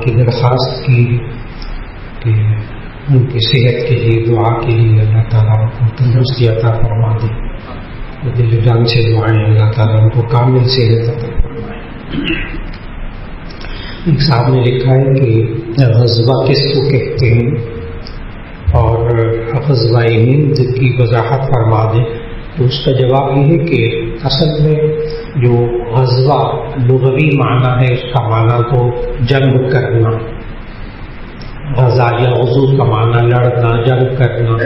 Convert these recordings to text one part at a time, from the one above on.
کی درخواست کی کہ ان کی صحت کے لیے دعا کے لیے اللہ تعالیٰ ان کو تندرستی عطا فرما دے. دل جان سے دعائیں اللہ تعالیٰ ان کو کامل صحت عطا فرمائے. ایک صاحب نے لکھا ہے کہ غزوہ کس کو کہتے ہیں اور غزوہ ہند کی وضاحت فرما دیں. تو اس کا جواب یہ ہے کہ اصل میں جو غزوہ لغوی معنی ہے اس کا معنی تو جنگ کرنا، غزا یا غزو کا معنی لڑنا، جنگ کرنا.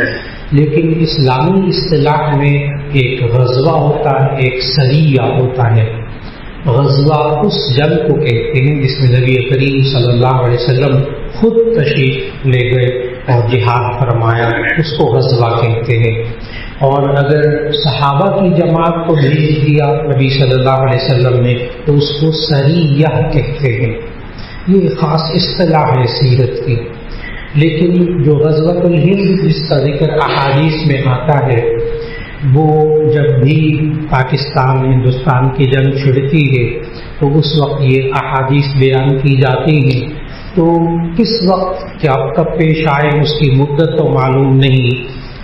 لیکن اسلامی اصطلاح میں ایک غزوہ ہوتا ہے، ایک سریہ ہوتا ہے. غزوہ اس جنگ کو کہتے ہیں جس میں نبی کریم صلی اللہ علیہ وسلم خود تشریف لے گئے اور جہاد فرمایا، اس کو غزوہ کہتے ہیں. اور اگر صحابہ کی جماعت کو بھیج دیا نبی صلی اللہ علیہ وسلم نے تو اس کو سریہ کہتے ہیں. یہ خاص اصطلاح ہے سیرت کی. لیکن جو غزوۃ الہند جس کا ذکر احادیث میں آتا ہے وہ جب بھی پاکستان ہندوستان کی جنگ چھڑتی ہے تو اس وقت یہ احادیث بیان کی جاتی ہیں. تو کس وقت کیا کب پیش آئے اس کی مدت تو معلوم نہیں،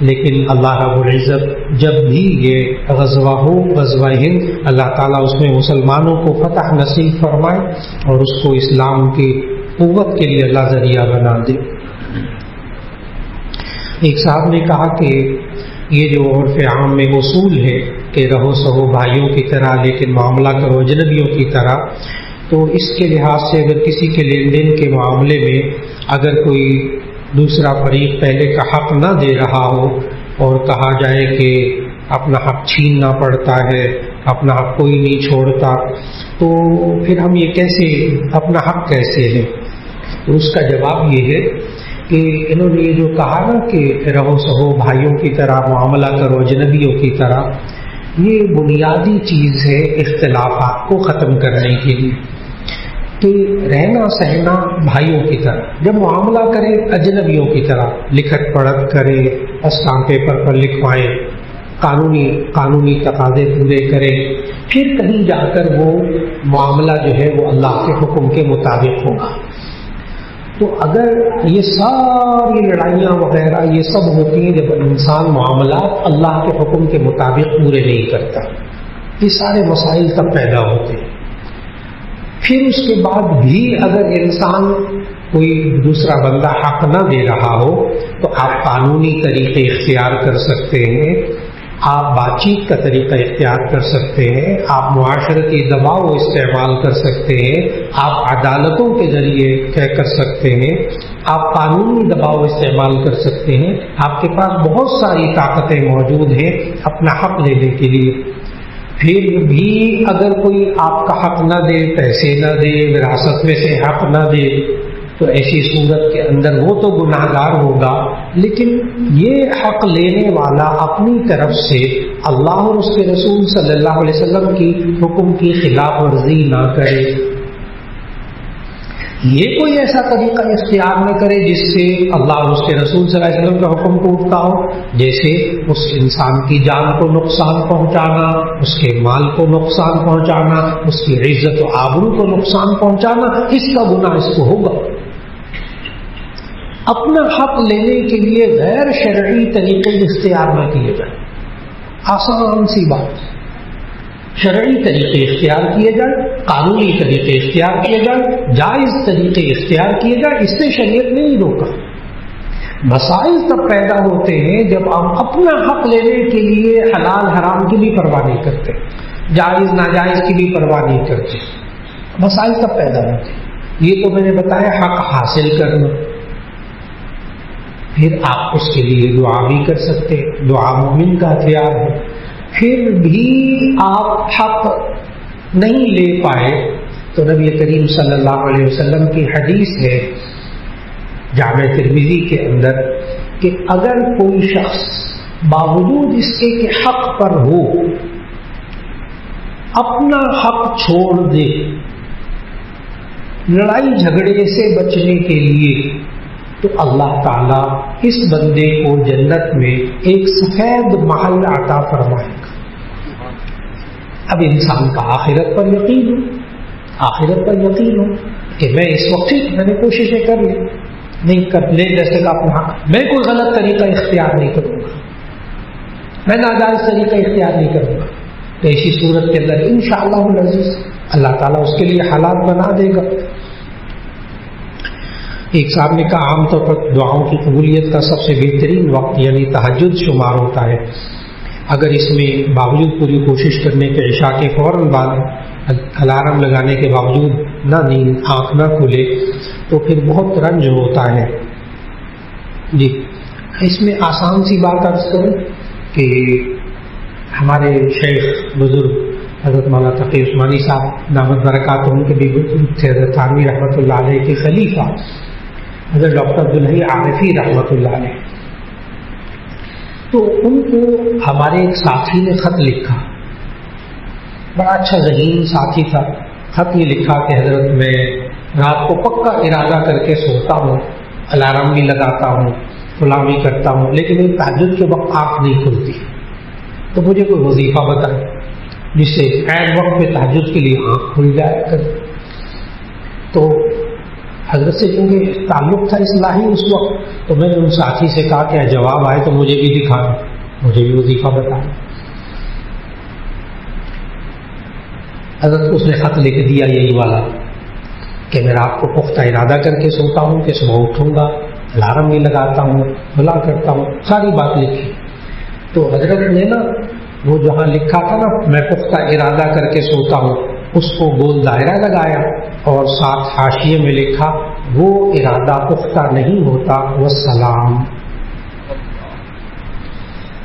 لیکن اللہ رب العزت جب بھی یہ غزوہ ہو، غزوہ ہند، اللہ تعالیٰ اس میں مسلمانوں کو فتح نصیب فرمائے اور اس کو اسلام کی قوت کے لیے اللہ ذریعہ بنا دے. ایک صاحب نے کہا کہ یہ جو عرف عام میں اصول ہے کہ رہو سہو بھائیوں کی طرح لیکن معاملہ کرو اجنبیوں کی طرح، تو اس کے لحاظ سے اگر کسی کے لین دین کے معاملے میں اگر کوئی دوسرا فریق پہلے کا حق نہ دے رہا ہو اور کہا جائے کہ اپنا حق چھیننا پڑتا ہے، اپنا حق کوئی نہیں چھوڑتا، تو پھر ہم یہ کیسے اپنا حق کیسے لیں؟ تو اس کا جواب یہ ہے کہ انہوں نے یہ جو کہا نا کہ رہو سہو بھائیوں کی طرح معاملہ کرو اجنبیوں کی طرح، یہ بنیادی چیز ہے اختلافات کو ختم کرنے کے لیے کہ رہنا سہنا بھائیوں کی طرح، جب معاملہ کرے اجنبیوں کی طرح، لکھت پڑھت کرے، اسٹامپ پیپر پر لکھوائیں، قانونی تقاضے پورے کرے، پھر کہیں جا کر وہ معاملہ جو ہے وہ اللہ کے حکم کے مطابق ہوگا. تو اگر یہ ساری لڑائیاں وغیرہ یہ سب ہوتی ہیں جب انسان معاملات اللہ کے حکم کے مطابق پورے نہیں کرتا، یہ سارے مسائل تب پیدا ہوتے ہیں. پھر اس کے بعد بھی اگر انسان کوئی دوسرا بندہ حق نہ دے رہا ہو تو آپ قانونی طریقے اختیار کر سکتے ہیں، آپ بات چیت کا طریقہ اختیار کر سکتے ہیں، آپ معاشرتی دباؤ استعمال کر سکتے ہیں، آپ عدالتوں کے ذریعے کر سکتے ہیں، آپ قانونی دباؤ استعمال کر سکتے ہیں. آپ کے پاس بہت ساری طاقتیں موجود ہیں اپنا حق لینے کے لیے. پھر بھی اگر کوئی آپ کا حق نہ دے، پیسے نہ دے، وراثت میں سے حق نہ دے، تو ایسی صورت کے اندر وہ تو گناہ گار ہوگا، لیکن یہ حق لینے والا اپنی طرف سے اللہ اور اس کے رسول صلی اللہ علیہ وسلم کی حکم کی خلاف ورزی نہ کرے. یہ کوئی ایسا طریقہ اختیار نہ کرے جس سے اللہ اور اس کے رسول صلی اللہ علیہ وسلم کا حکم ٹوٹتا ہو، جیسے اس انسان کی جان کو نقصان پہنچانا، اس کے مال کو نقصان پہنچانا، اس کی عزت و آبرو کو نقصان پہنچانا. اس کا گناہ اس کو ہوگا. اپنا حق لینے کے لیے غیر شرعی طریقے اختیار نہ کیے جائیں. آسان سی بات، شرعی طریقے اختیار کیے جائیں، قانونی طریقے اختیار کیے جائیں، جائز طریقے اختیار کیے جائیں. اس سے شریعت نے نہیں روکا. مسائل تب پیدا ہوتے ہیں جب ہم اپنا حق لینے کے لیے حلال حرام کی بھی پرواہ نہیں کرتے، جائز ناجائز کی بھی پرواہ نہیں کرتے. مسائل تب پیدا ہوتے ہیں. یہ تو میں نے بتایا حق حاصل کرنا. پھر آپ اس کے لیے دعا بھی کر سکتے ہیں، دعا مومن کا ہتھیار ہے. پھر بھی آپ حق نہیں لے پائے تو نبی کریم صلی اللہ علیہ وسلم کی حدیث ہے جامع ترمذی کے اندر کہ اگر کوئی شخص باوجود اس کے کہ حق پر ہو اپنا حق چھوڑ دے لڑائی جھگڑے سے بچنے کے لیے، تو اللہ تعالیٰ اس بندے کو جنت میں ایک سفید محل عطا فرمائے گا. اب انسان کا آخرت پر یقین ہو، کہ میں اس وقت میں نے کوششیں کر لی نہیں کر لے، جیسے کہ اپنا میں کوئی غلط طریقہ اختیار نہیں کروں گا، میں ناجائز طریقہ اختیار نہیں کروں گا، تو ایسی صورت کے اندر انشاءاللہ العزیز اللہ تعالیٰ اس کے لیے حالات بنا دے گا۔ ایک صاحب نے کہا عام طور پر دعاؤں کی قبولیت کا سب سے بہترین وقت یعنی تہجد شمار ہوتا ہے، اگر اس میں باوجود پوری کوشش کرنے کے عشاء کے فوراً بعد الارم لگانے کے باوجود نہ نیند آنکھ نہ کھلے تو پھر بہت رنج ہوتا ہے۔ جی اس میں آسان سی بات عرض کروں کہ ہمارے شیخ بزرگ حضرت مولانا تقی عثمانی صاحب دامت برکاتہم کے بھی بزرگ تھے، حضرت تھانوی رحمۃ اللہ علیہ کے خلیفہ حضرت ڈاکٹر عبدالحی عارفی رحمۃ اللہ علیہ، تو ان کو ہمارے ایک ساتھی نے خط لکھا، بڑا اچھا ذہین ساتھی تھا، خط یہ لکھا کہ حضرت میں رات کو پکا ارادہ کر کے سوتا ہوں، الارم بھی لگاتا ہوں، فلاں بھی کرتا ہوں، لیکن ایک تہجد کے وقت آنکھ نہیں کھلتی، تو مجھے کوئی وظیفہ بتائے جس سے عین وقت میں تہجد کے لیے آنکھ کھل جائے کر۔ تو حضرت سے چونکہ تعلق تھا اصلاحی اس وقت، تو میں نے ان ساتھی سے کہا کہ جواب آئے تو مجھے بھی دکھا دیں، مجھے بھی وظیفہ بتائیں۔ حضرت کو اس نے خط لکھ دیا یہی والا کہ میں رات کو پختہ ارادہ کر کے سوتا ہوں کہ صبح اٹھوں گا، الارم بھی لگاتا ہوں، بلا کرتا ہوں، ساری بات لکھی۔ تو حضرت نے نا وہ جہاں لکھا تھا نا میں پختہ ارادہ کر کے سوتا ہوں، اس کو گول دائرہ لگایا اور ساتھ حاشیے میں لکھا وہ ارادہ پختہ نہیں ہوتا والسلام،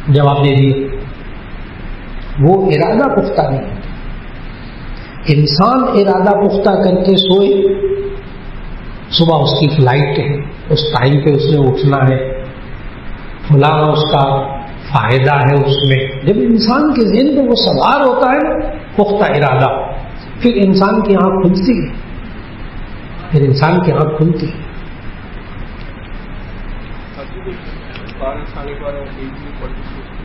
جواب دے دیا وہ ارادہ پختہ نہیں ہوتا۔ انسان ارادہ پختہ کر کے سوئے، صبح اس کی فلائٹ ہے، اس ٹائم پہ اس نے اٹھنا ہے، فلاں اس کا فائدہ ہے اس میں، جب انسان کے ذہن پہ وہ سوار ہوتا ہے پختہ ارادہ، پھر انسان کی آنکھ کھلتی ہے، پھر انسان کی آنکھ کھلتی ہے۔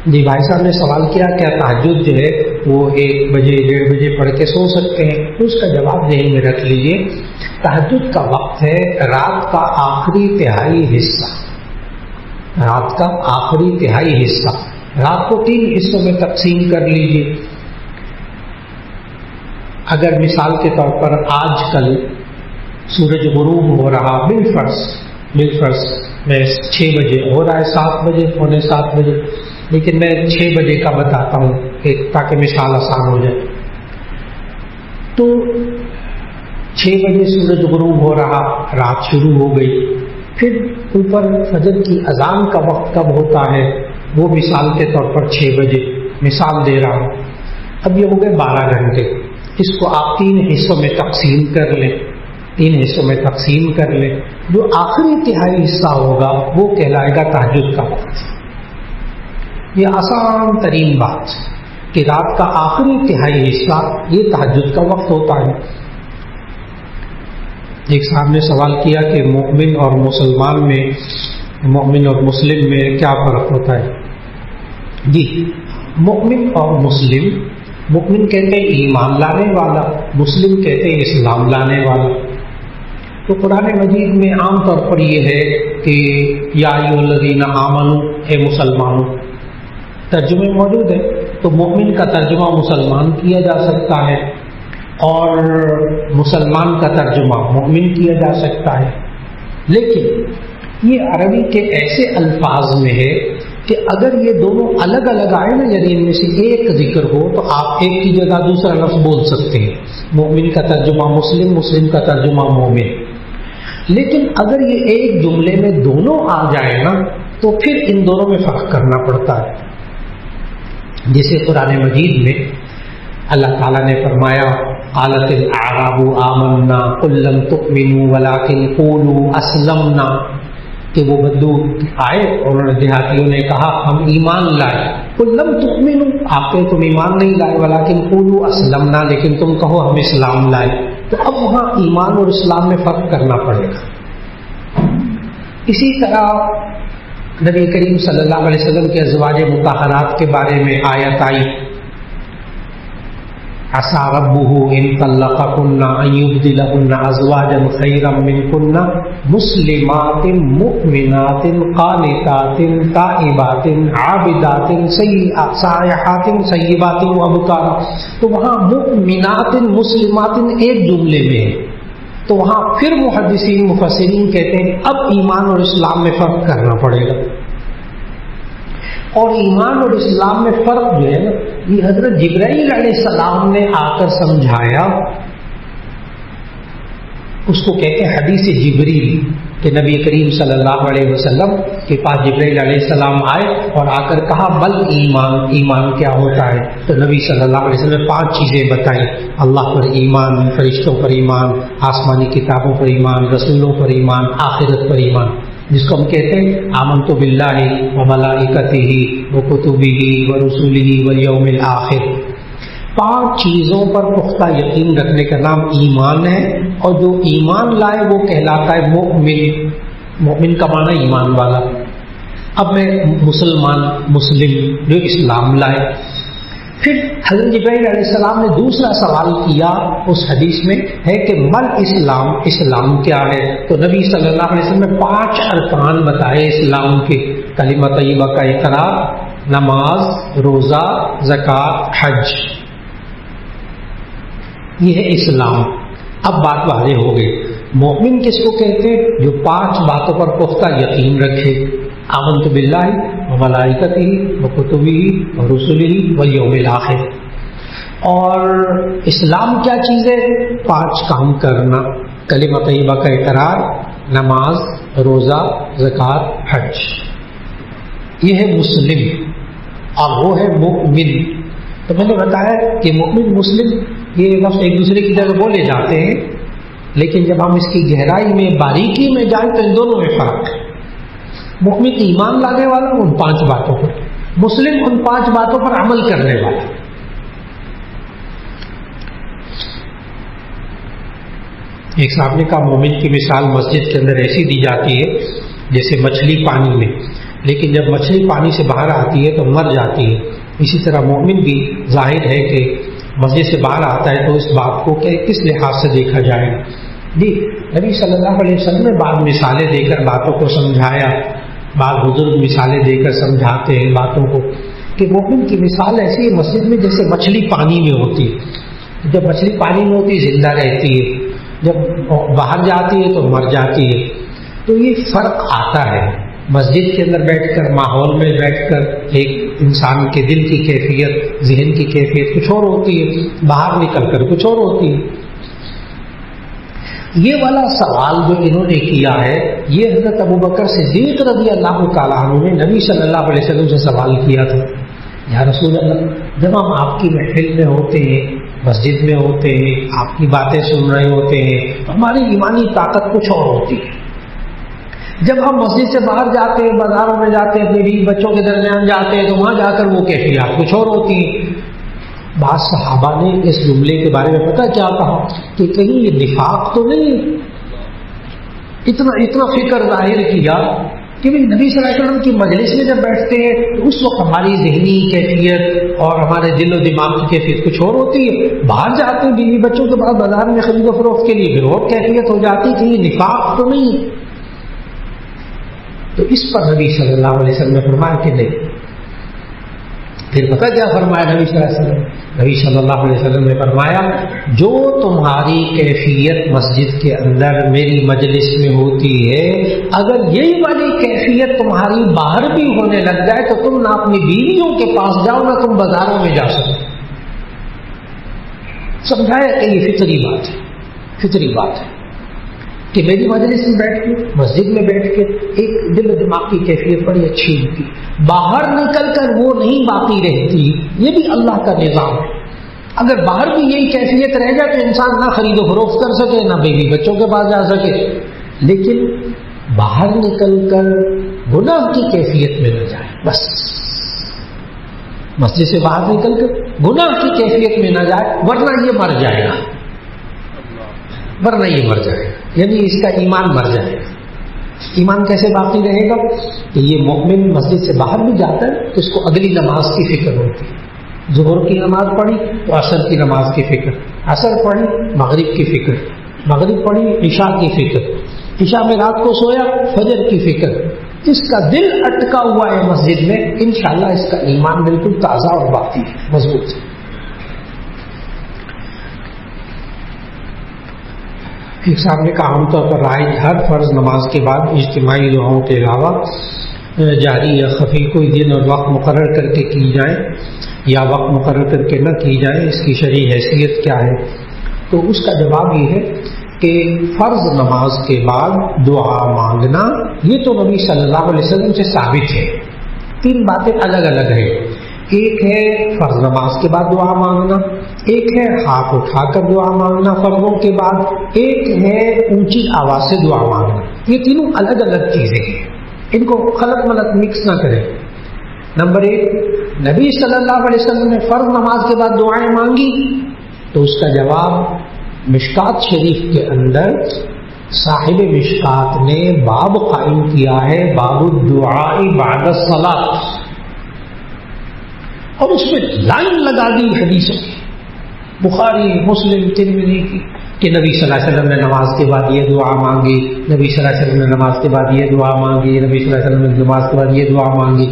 جی بھائی صاحب نے سوال کیا کیا تہجد جو ہے وہ 1 بجے 1:30 بجے پڑھ کے سو سکتے ہیں؟ اس کا جواب ذہن میں رکھ لیجئے، تہجد کا وقت ہے رات کا آخری تہائی حصہ، رات کا آخری تہائی حصہ، رات کو 3 حصوں میں تقسیم کر لیجئے۔ اگر مثال کے طور پر آج کل سورج غروب ہو رہا بالفرض میں 6 بجے ہو رہا ہے، 7 بجے، 6:45 بجے، لیکن میں 6 بجے کا بتاتا ہوں تاکہ مثال آسان ہو جائے۔ تو 6 بجے سورج غروب ہو رہا، رات شروع ہو گئی، پھر اوپر فجر کی اذان کا وقت کب ہوتا ہے وہ مثال کے طور پر 6 بجے، مثال دے رہا ہوں۔ اب یہ ہو گئے 12 گھنٹے، اس کو آپ 3 حصوں میں تقسیم کر لیں، 3 حصوں میں تقسیم کر لیں، جو آخری تہائی حصہ ہوگا وہ کہلائے گا تہجد کا وقت۔ یہ آسان ترین بات کہ رات کا آخری تہائی حصہ یہ تہجد کا وقت ہوتا ہے۔ ایک صاحب نے سوال کیا کہ مومن اور مسلمان میں، مومن اور مسلم میں کیا فرق ہوتا ہے؟ جی مومن اور مسلم، مومن کہتے ہیں ایمان لانے والا، مسلم کہتے ہیں اسلام لانے والا۔ تو قرآن مجید میں عام طور پر یہ ہے کہ یا ایھا الذین آمنوا، اے مسلمانوں، ترجمے موجود ہے، تو مومن کا ترجمہ مسلمان کیا جا سکتا ہے اور مسلمان کا ترجمہ مومن کیا جا سکتا ہے، لیکن یہ عربی کے ایسے الفاظ میں ہے کہ اگر یہ دونوں الگ الگ آئے نا، یعنی ان میں سے ایک ذکر ہو تو آپ ایک کی جگہ دوسرا لفظ بول سکتے ہیں، مومن کا ترجمہ مسلم، مسلم کا ترجمہ مومن۔ لیکن اگر یہ ایک جملے میں دونوں آ جائے نا تو پھر ان دونوں میں فرق کرنا پڑتا ہے۔ جسے قرآن مجید میں اللہ تعالیٰ نے فرمایا قالت الاعراب آمنا قل لم تؤمنوا ولکن قولوا اسلمنا، کہ وہ بدو آئے اور انہوں نے دیہاتیوں نے کہا ہم ایمان لائے، قل لم تؤمنوا، آپ کہ تم ایمان نہیں لائے، ولکن قولوا اسلمنا، لیکن تم کہو ہم اسلام لائے۔ تو اب وہاں ایمان اور اسلام میں فرق کرنا پڑے گا۔ اسی طرح نبی کریم صلی اللہ علیہ وسلم کے ازواج مطہرات کے بارے میں آیت آئی عسى ربه إن طلقكن أن يبدلهن أزواجا خيرا منكن مسلمات مؤمنات قانتات تائبات عابدات سائحات سیبات وابکارا. تو وہاں مؤمنات مسلمات ایک جملے میں ہے، تو وہاں پھر محدثین مفسرین کہتے ہیں اب ایمان اور اسلام میں فرق کرنا پڑے گا. اور ایمان اور اسلام میں فرق جو ہے نا، یہ حضرت جبرائیل علیہ السلام نے آ کر سمجھایا. اس کو کہتے ہیں حدیث جبریل، کہ نبی کریم صلی اللہ علیہ وسلم کے پاس جبرائیل علیہ السلام آئے اور آ کر کہا بل ایمان کیا ہوتا ہے. تو نبی صلی اللہ علیہ وسلم نے 5 چیزیں بتائیں: اللہ پر ایمان، فرشتوں پر ایمان، آسمانی کتابوں پر ایمان، رسولوں پر ایمان، آخرت پر ایمان، جس کو ہم کہتے ہیں آمنت باللہ و ملائکتہ و کتبہ و رسولہ والیوم الآخر. 5 چیزوں پر پختہ یقین رکھنے کا نام ایمان ہے، اور جو ایمان لائے وہ کہلاتا ہے مومن. مومن کا معنی ایمان والا. اب میں مسلم جو اسلام لائے. پھر حضرت جبرائیل علیہ السلام نے دوسرا سوال کیا اس حدیث میں ہے کہ مل اسلام کیا ہے. تو نبی صلی اللہ علیہ وسلم نے 5 ارکان بتائے اسلام کے: کلمہ طیبہ کا اقرار، نماز، روزہ، زکوٰۃ، حج. یہ ہے اسلام. اب بات واضح ہو گئی. مومن کس کو کہتے ہیں؟ جو 5 باتوں پر پختہ یقین رکھے: آمنت باللہ و ملائکتہ و کتبہ و رسلہ والیوم الآخر. اور اسلام کیا چیز ہے؟ 5 کام کرنا: کلمہ طیبہ کا اقرار، نماز، روزہ، زکوٰۃ، حج. یہ ہے مسلم. اور وہ ہے مومن. تو میں نے بتایا کہ مومن مسلم یہ لفظ ایک دوسرے کی جگہ بولے جاتے ہیں، لیکن جب ہم اس کی گہرائی میں باریکی میں جائیں تو ان دونوں میں فرق ہے. مومن ایمان لانے والا ان 5 باتوں پر، مسلم ان 5 باتوں پر عمل کرنے والا. ایک صاحب نے کہا مومن کی مثال مسجد کے اندر ایسی دی جاتی ہے جیسے مچھلی پانی میں، لیکن جب مچھلی پانی سے باہر آتی ہے تو مر جاتی ہے. اسی طرح مومن بھی ظاہر ہے کہ مسجد سے باہر آتا ہے تو اس بات کو کہ کس لحاظ سے دیکھا جائے. جی نبی صلی اللہ علیہ وسلم نے بعض مثالیں دے کر باتوں کو سمجھایا. بعض بزرگ مثالیں دے کر سمجھاتے ہیں باتوں کو کہ مومن کی مثال ایسی ہے مسجد میں جیسے مچھلی پانی میں ہوتی ہے. جب مچھلی پانی میں ہوتی ہے زندہ رہتی ہے، جب باہر جاتی ہے تو مر جاتی ہے. تو یہ فرق آتا ہے. مسجد کے اندر بیٹھ کر، ماحول میں بیٹھ کر ایک انسان کے دل کی کیفیت، ذہن کی کیفیت کچھ اور ہوتی ہے، باہر نکل کر کچھ اور ہوتی ہے. یہ والا سوال جو انہوں نے کیا ہے یہ حضرت ابوبکر صدیق رضی اللہ تعالیٰ عنہ نے نبی صلی اللہ علیہ وسلم سے سوال کیا تھا. یا رسول اللہ، جب ہم آپ کی محفل میں ہوتے ہیں، مسجد میں ہوتے ہیں، آپ کی باتیں سن رہے ہوتے ہیں تو ہماری ایمانی طاقت کچھ اور ہوتی ہے. جب ہم مسجد سے باہر جاتے ہیں، بازاروں میں جاتے ہیں، اپنے بیوی بچوں کے درمیان جاتے ہیں تو وہاں جا کر وہ کیفیات کچھ اور ہوتی ہیں. بعض صحابہ نے اس جملے کے بارے میں پتہ کیا کہا کہ کہیں یہ نفاق تو نہیں. اتنا فکر ظاہر کیا کہ نبی صلی اللہ علیہ وسلم کی مجلس میں جب بیٹھتے ہیں تو اس وقت ہماری ذہنی کیفیت اور ہمارے دل و دماغ کی کیفیت کچھ اور ہوتی ہے. باہر جاتے ہیں بیوی بچوں کے بعد بازار میں خرید و فروخت کے لیے پھر اور کیفیت ہو جاتی کہ یہ نفاق تو نہیں. تو اس پر نبی صلی اللہ علیہ وسلم نے فرمایا کہ نہیں. پھر پتہ کیا فرمایا نبی صلی اللہ علیہ وسلم؟ نبی صلی اللہ علیہ وسلم نے فرمایا جو تمہاری کیفیت مسجد کے اندر میری مجلس میں ہوتی ہے، اگر یہی والی کیفیت تمہاری باہر بھی ہونے لگ جائے تو تم نہ اپنی بیویوں کے پاس جاؤ نہ تم بازاروں میں جا سکو. سمجھایا کہ یہ فطری بات ہے، فطری بات ہے کہ میری مجلس میں بیٹھ کے، مسجد میں بیٹھ کے ایک دل و دماغ کی کیفیت بڑی اچھی ہوتی، باہر نکل کر وہ نہیں باقی رہتی. یہ بھی اللہ کا نظام ہے. اگر باہر بھی یہی کیفیت رہ جائے تو انسان نہ خرید و فروخت کر سکے، نہ بیوی بچوں کے پاس جا سکے. لیکن باہر نکل کر گناہ کی کیفیت میں نہ جائے. بس مسجد سے باہر نکل کر گناہ کی کیفیت میں نہ جائے، ورنہ یہ مر جائے گا. ورنہ یہ مر جائے گا، یعنی اس کا ایمان مر جائے گا. ایمان کیسے باقی رہے گا کہ یہ مومن مسجد سے باہر بھی جاتا ہے تو اس کو اگلی نماز کی فکر ہوتی ہے. ظہر کی نماز پڑھی تو عصر کی نماز کی فکر، عصر پڑھی مغرب کی فکر، مغرب پڑھی عشاء کی فکر، عشاء میں رات کو سویا فجر کی فکر، اس کا دل اٹکا ہوا ہے مسجد میں، انشاءاللہ اس کا ایمان بالکل تازہ اور باقی مضبوط ہے۔ ایک صاحب نے کہا عام طور پر رائج ہر فرض نماز کے بعد اجتماعی دعاؤں کے علاوہ جاری یا خفی کوئی دن اور وقت مقرر کر کے کی جائیں یا وقت مقرر کر کے نہ کی جائیں، اس کی شرعی حیثیت کیا ہے؟ تو اس کا جواب یہ ہے کہ فرض نماز کے بعد دعا مانگنا یہ تو نبی صلی اللہ علیہ وسلم سے ثابت ہے۔ تین باتیں الگ الگ ہیں، ایک ہے فرض نماز کے بعد دعا مانگنا، ایک ہے ہاتھ اٹھا کر دعا مانگنا فرضوں کے بعد، ایک ہے اونچی آواز سے دعا مانگنا۔ یہ تینوں الگ الگ چیزیں ہیں، ان کو خلط ملط مکس نہ کریں۔ نمبر ایک، نبی صلی اللہ علیہ وسلم نے فرض نماز کے بعد دعائیں مانگی تو اس کا جواب مشکات شریف کے اندر صاحب مشکات نے باب قائم کیا ہے، باب الدعاء بعد الصلاۃ، اور اس میں لائن لگا دی حدیثوں کی، بخاری مسلم ترمذی کی، کہ نبی صلی اللہ علیہ وسلم نے نماز کے بعد یہ دعا مانگی، نبی صلی اللہ علیہ وسلم نے نماز کے بعد یہ دعا مانگی، نبی صلی اللہ علیہ وسلم نے نماز کے بعد یہ دعا مانگی۔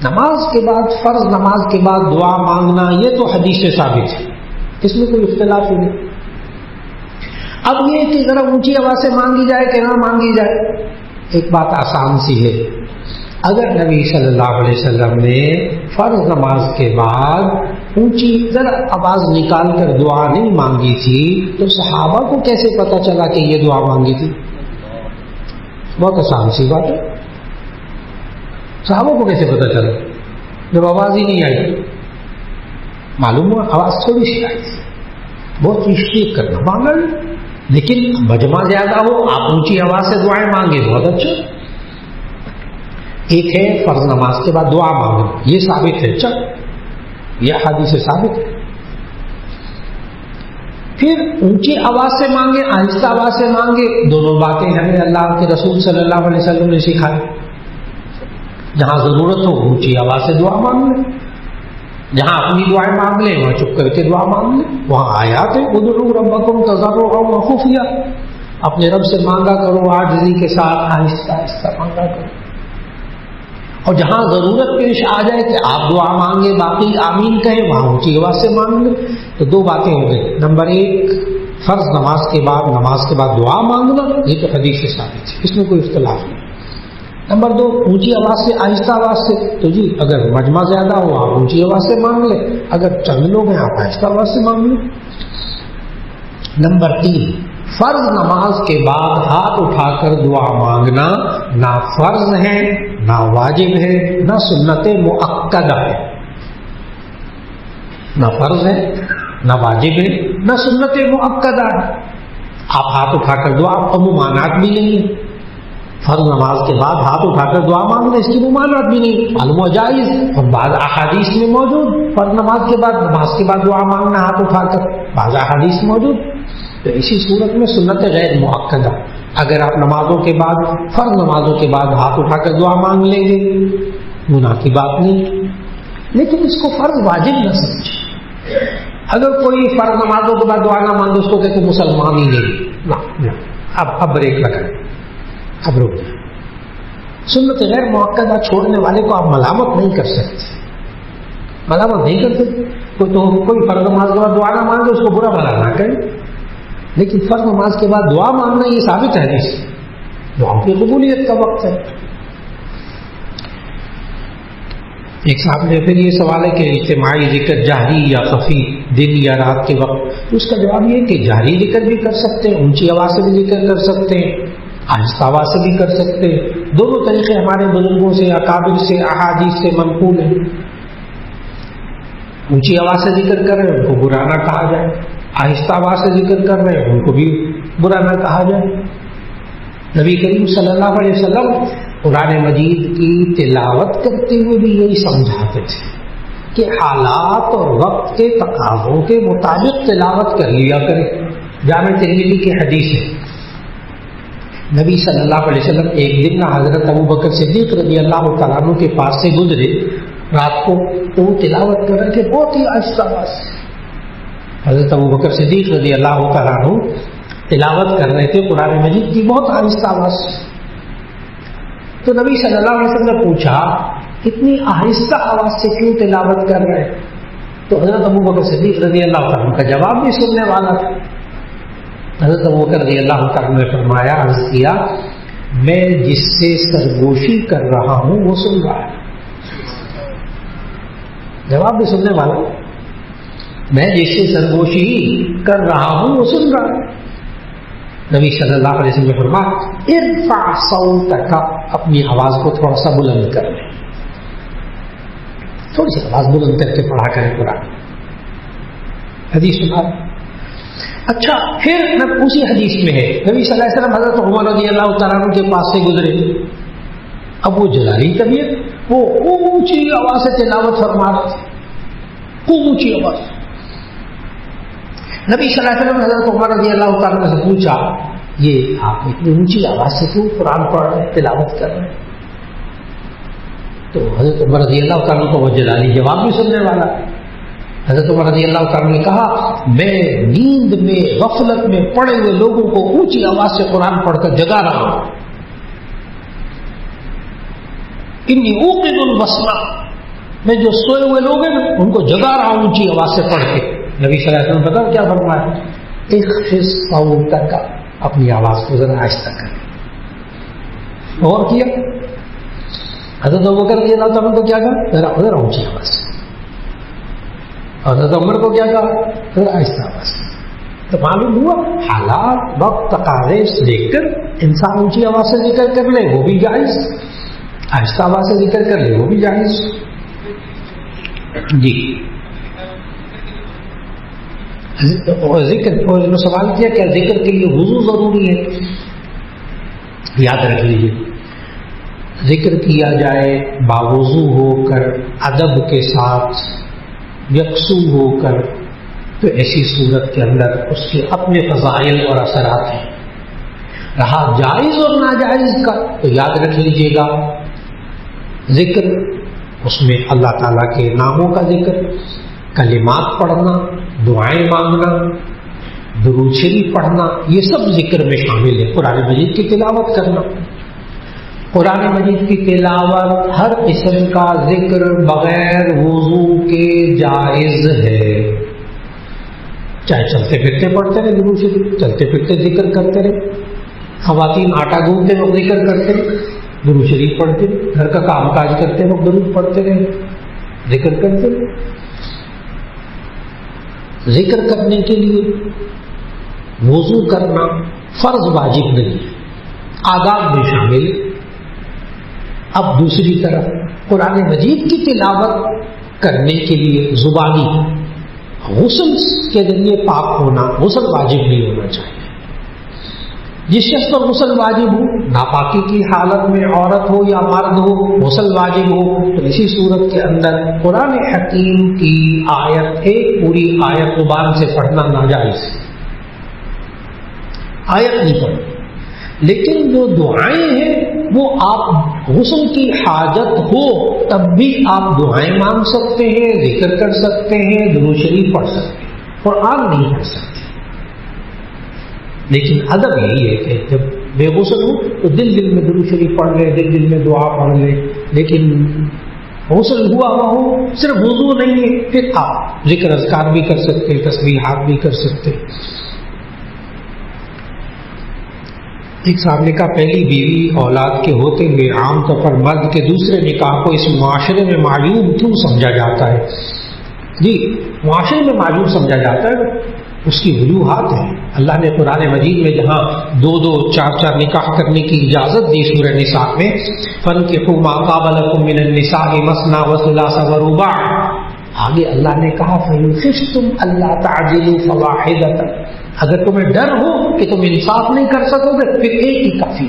نماز کے بعد فرض نماز کے بعد دعا مانگنا یہ تو حدیث سے ثابت ہے، اس میں کوئی اختلاف ہی نہیں۔ اب یہ کہ ذرا اونچی آواز سے مانگی جائے کہ نہ مانگی جائے، ایک بات آسان سی ہے۔ اگر نبی صلی اللہ علیہ وسلم نے فرض نماز کے بعد اونچی ذرا آواز نکال کر دعا نہیں مانگی تھی تو صحابہ کو کیسے پتا چلا کہ یہ دعا مانگی تھی؟ بہت آسان سی بات ہے، صحابہ کو کیسے پتا چلا جب آواز ہی نہیں آئی؟ معلوم ہوا آواز تھوڑی سی آئی تھی، بہت تشریح کرنا مانگا، لیکن مجمع زیادہ ہو آپ اونچی آواز سے دعائیں مانگے بہت اچھا۔ ایک ہے فرض نماز کے بعد دعا مانگنا، یہ ثابت ہے، چل یہ حدیث سے ثابت ہے۔ پھر اونچی آواز سے مانگے آہستہ آواز سے مانگے، دونوں باتیں ہمیں اللہ کے رسول صلی اللہ علیہ وسلم نے سکھائی۔ جہاں ضرورت ہو اونچی آواز سے دعا مانگ لیں، جہاں اپنی دعائیں مانگ لیں وہاں چپ کر کے دعا مانگ لیں، وہاں آیات ہے ادعوا ربکم تضرعا وخفیا، اپنے رب سے مانگا کرو عاجزی کے ساتھ، آہستہ آہستہ مانگا کرو۔ اور جہاں ضرورت پیش آ جائے کہ آپ دعا مانگے باقی آمین کہیں، وہاں اونچی آواز سے مانگ لیں۔ تو دو باتیں ہو گئی، نمبر ایک فرض نماز کے بعد دعا مانگنا یہ تو حدیث سے ثابت ہے، اس میں کوئی اختلاف نہیں۔ نمبر دو اونچی آواز سے آہستہ آواز سے، تو جی اگر مجمع زیادہ ہو آپ اونچی آواز سے مانگ لیں، اگر چند لوگ ہیں آپ آہستہ آواز سے مانگ لیں۔ نمبر تین، فرض نماز کے بعد ہاتھ اٹھا کر دعا مانگنا نہ فرض ہے نہ واجب ہے نہ سنت مؤکدہ ہے، نہ فرض ہے نہ واجب ہے نہ سنت مؤکدہ ہے۔ آپ ہاتھ اٹھا کر دعا، اور ممانعت بھی نہیں ہے، فرض نماز کے بعد ہاتھ اٹھا کر دعا مانگنا اس کی ممانعت بھی نہیں، معلوم جائز، اور بعض احادیث میں موجود فرض نماز کے بعد دعا مانگنا ہاتھ اٹھا کر، بعض احادیث موجود۔ تو اسی صورت میں سنت غیر مؤکدہ، اگر آپ نمازوں کے بعد فرض نمازوں کے بعد ہاتھ اٹھا کر دعا مانگ لیں گے گناہ کی بات نہیں، لیکن اس کو فرض واجب نہ سمجھے۔ اگر کوئی فرض نمازوں کے بعد دعا نہ مانگے اس کو کہتے مسلمان ہی نہیں، نہ اب بریک لگائیں، اب رک جائیں۔ سنت غیر مؤکدہ چھوڑنے والے کو آپ ملامت نہیں کر سکتے، ملامت نہیں کر سکتے۔ کوئی فرض نماز کے بعد دعا نہ مانگے اس کو برا بھلا نہ کریں، لیکن فرض نماز کے بعد دعا مانگنا یہ ثابت ہے حدیث، دعا کی قبولیت کا وقت ہے۔ ایک صاحب نے پھر یہ سوال ہے کہ اجتماعی ذکر جہری یا خفی دن یا رات کے وقت، اس کا جواب یہ ہے کہ جہری ذکر بھی کر سکتے ہیں، اونچی آواز سے بھی ذکر کر سکتے ہیں، آہستہ آواز سے بھی کر سکتے ہیں، دونوں طریقے ہمارے بزرگوں سے اکابر سے احادیث سے منقول ہیں۔ اونچی آواز سے ذکر کر رہے ہیں ان کو برا نہ کہا جائے، آہستہ آواز سے ذکر کر رہے ہیں ان کو بھی برا نہ کہا جائے۔ نبی کریم صلی اللہ علیہ وسلم قرآن مجید کی تلاوت کرتے ہوئے بھی یہی سمجھاتے تھے کہ حالات اور وقت کے تقاضوں کے مطابق تلاوت کر لیا کریں۔ جامع ترمذی کی حدیث ہے، نبی صلی اللہ علیہ وسلم ایک دن حضرت ابوبکر صدیق رضی اللہ تعالیٰ عنہ کے پاس سے گزرے رات کو تو وہ تلاوت کر رہے تھے بہت ہی آہستہ آواز سے. حضرت ابوبکر صدیق رضی اللہ تعالیٰ عنہ تلاوت کر رہے تھے قرآن مجید کی بہت آہستہ آواز سے. تو نبی صلی اللہ علیہ وسلم نے پوچھا اتنی آہستہ آواز سے کیوں تلاوت کر رہے ہیں؟ تو حضرت ابوبکر صدیق رضی اللہ تعالیٰ عنہ کا جواب بھی سننے والا تھا. حضرت ابوبکر رضی اللہ تعالیٰ عنہ نے فرمایا، عرض کیا، میں جس سے سرگوشی کر رہا ہوں وہ سن رہا ہے. جواب بھی سننے والا، میں جس سے سرگوشی کر رہا ہوں وہ سن رہا ہے. نبی صلی اللہ علیہ وسلم نے فرمایا ارفع صوتک، اپنی آواز کو تھوڑا سا بلند کر لیں، تھوڑی سی آواز بلند کر کے پڑھا کریں قرآن. حدیث سنا. اچھا پھر اسی حدیث میں ہے نبی صلی اللہ علیہ وسلم حضرت عمر رضی اللہ تعالیٰ عنہ کے پاس سے گزرے. اب وہ جلالی طبیعت وہ اونچی آواز سے تلاوت فرما رہے تھے، خوب اونچی آواز. نبی صلی اللہ علیہ وسلم نے حضرت عمر رضی اللہ تعالیٰ عنہ سے پوچھا یہ آپ اتنی اونچی آواز سے کیوں قرآن پڑھ رہے ہیں، تلاوت کر رہے ہیں؟ تو حضرت عمر رضی اللہ تعالیٰ عنہ کو وہ جلالی جواب بھی سننے والا. حضرت عمر رضی اللہ تعالیٰ عنہ نے کہا میں نیند میں غفلت میں پڑے ہوئے لوگوں کو اونچی آواز سے قرآن پڑھ کر جگا رہا ہوں. انی اوقظ الوصلہ، میں جو سوئے ہوئے لوگ ہیں ان کو جگا رہا ہوں اونچی آواز سے پڑھ کے. نبی صلی اللہ علیہ وسلم بتاؤ کیا فرمایا؟ اخفض صوتک، اپنی آواز کو ذرا آہستہ کر. اور کیا حضرت ابوبکر رضی اللہ تعالیٰ کو کیا کہا؟ ذرا اونچی آواز سے. حضرت عمر کو کیا کہا؟ ذرا آہستہ آواز سے. تو معلوم ہوا حالات وقت تقاضے دیکھ کر انسان اونچی آواز سے ذکر کر لے وہ بھی جائز، آہستہ آواز سے ذکر کر لے وہ بھی جائز. جی ذکر سوال کیا کیا ذکر کے لیے وضو ضروری ہے؟ یاد رکھ لیجیے، ذکر کیا جائے باوضو ہو کر ادب کے ساتھ یکسو ہو کر تو ایسی صورت کے اندر اس کے اپنے فضائل اور اثرات ہیں. رہا جائز اور ناجائز کا تو یاد رکھ لیجیے گا، ذکر اس میں اللہ تعالیٰ کے ناموں کا ذکر، کلمات پڑھنا، دعائیں مانگنا، درود شریف پڑھنا، یہ سب ذکر میں شامل ہے. قرآن مجید کی تلاوت کرنا، قرآن مجید کی تلاوت ہر قسم کا ذکر بغیر وضو کے جائز ہے. چاہے چلتے پھرتے پڑھتے رہے درود شریف، چلتے پھرتے ذکر کرتے رہے، خواتین آٹا گوندتے وقت ذکر کرتے رہے، درود شریف پڑھتے رہے، گھر کا کام کاج کرتے وقت درود پڑھتے رہے، ذکر کرتے رہے. ذکر کرنے کے لیے وضو کرنا فرض واجب نہیں ہے، آداب میں شامل. اب دوسری طرف قرآن مجید کی تلاوت کرنے کے لیے زبانی غسل کے ذریعے پاک ہونا، غسل واجب نہیں ہونا چاہیے. جس شخص پر غسل واجب ہو، ناپاکی کی حالت میں عورت ہو یا مرد ہو، غسل واجب ہو، تو اسی صورت کے اندر قرآن حکیم کی آیت ایک پوری آیت زبان سے پڑھنا ناجائز. آیت نہیں پڑھنی، لیکن جو دعائیں ہیں وہ آپ غسل کی حاجت ہو تب بھی آپ دعائیں مانگ سکتے ہیں، ذکر کر سکتے ہیں، درود شریف پڑھ سکتے ہیں، قرآن نہیں پڑھ سکتے. لیکن ادب یہی ہے کہ جب بے غسل ہو تو دل دل میں درود شریف پڑھ لے، دل دل میں دعا پڑھ لے. لیکن غسل ہوا ہو، صرف وضو نہیں ہے، پھر آپ ذکر اذکار بھی کر سکتے، تسبیحات بھی کر سکتے. ایک صاحب نے کہا پہلی بیوی اولاد کے ہوتے ہوئے عام طور پر مرد کے دوسرے نکاح کو اس معاشرے میں معیوب کیوں سمجھا جاتا ہے؟ جی معاشرے میں معیوب سمجھا جاتا ہے، اس کی وجوہات ہیں. اللہ نے قرآن مجید میں جہاں دو دو چار چار نکاح کرنے کی اجازت دی سورہ نساء میں، فَانكِحُوا مَا طَابَ لَكُم مِّنَ النِّسَاءِ مَثْنَىٰ وَثُلَاثَ وَرُبَاعَ. آگے اللہ نے کہا فَإِنْ خِفْتُمْ أَلَّا تَعْدِلُوا فَوَاحِدَةً، اگر تمہیں ڈر ہو کہ تم انصاف نہیں کر سکو گے پھر ایک ہی کافی.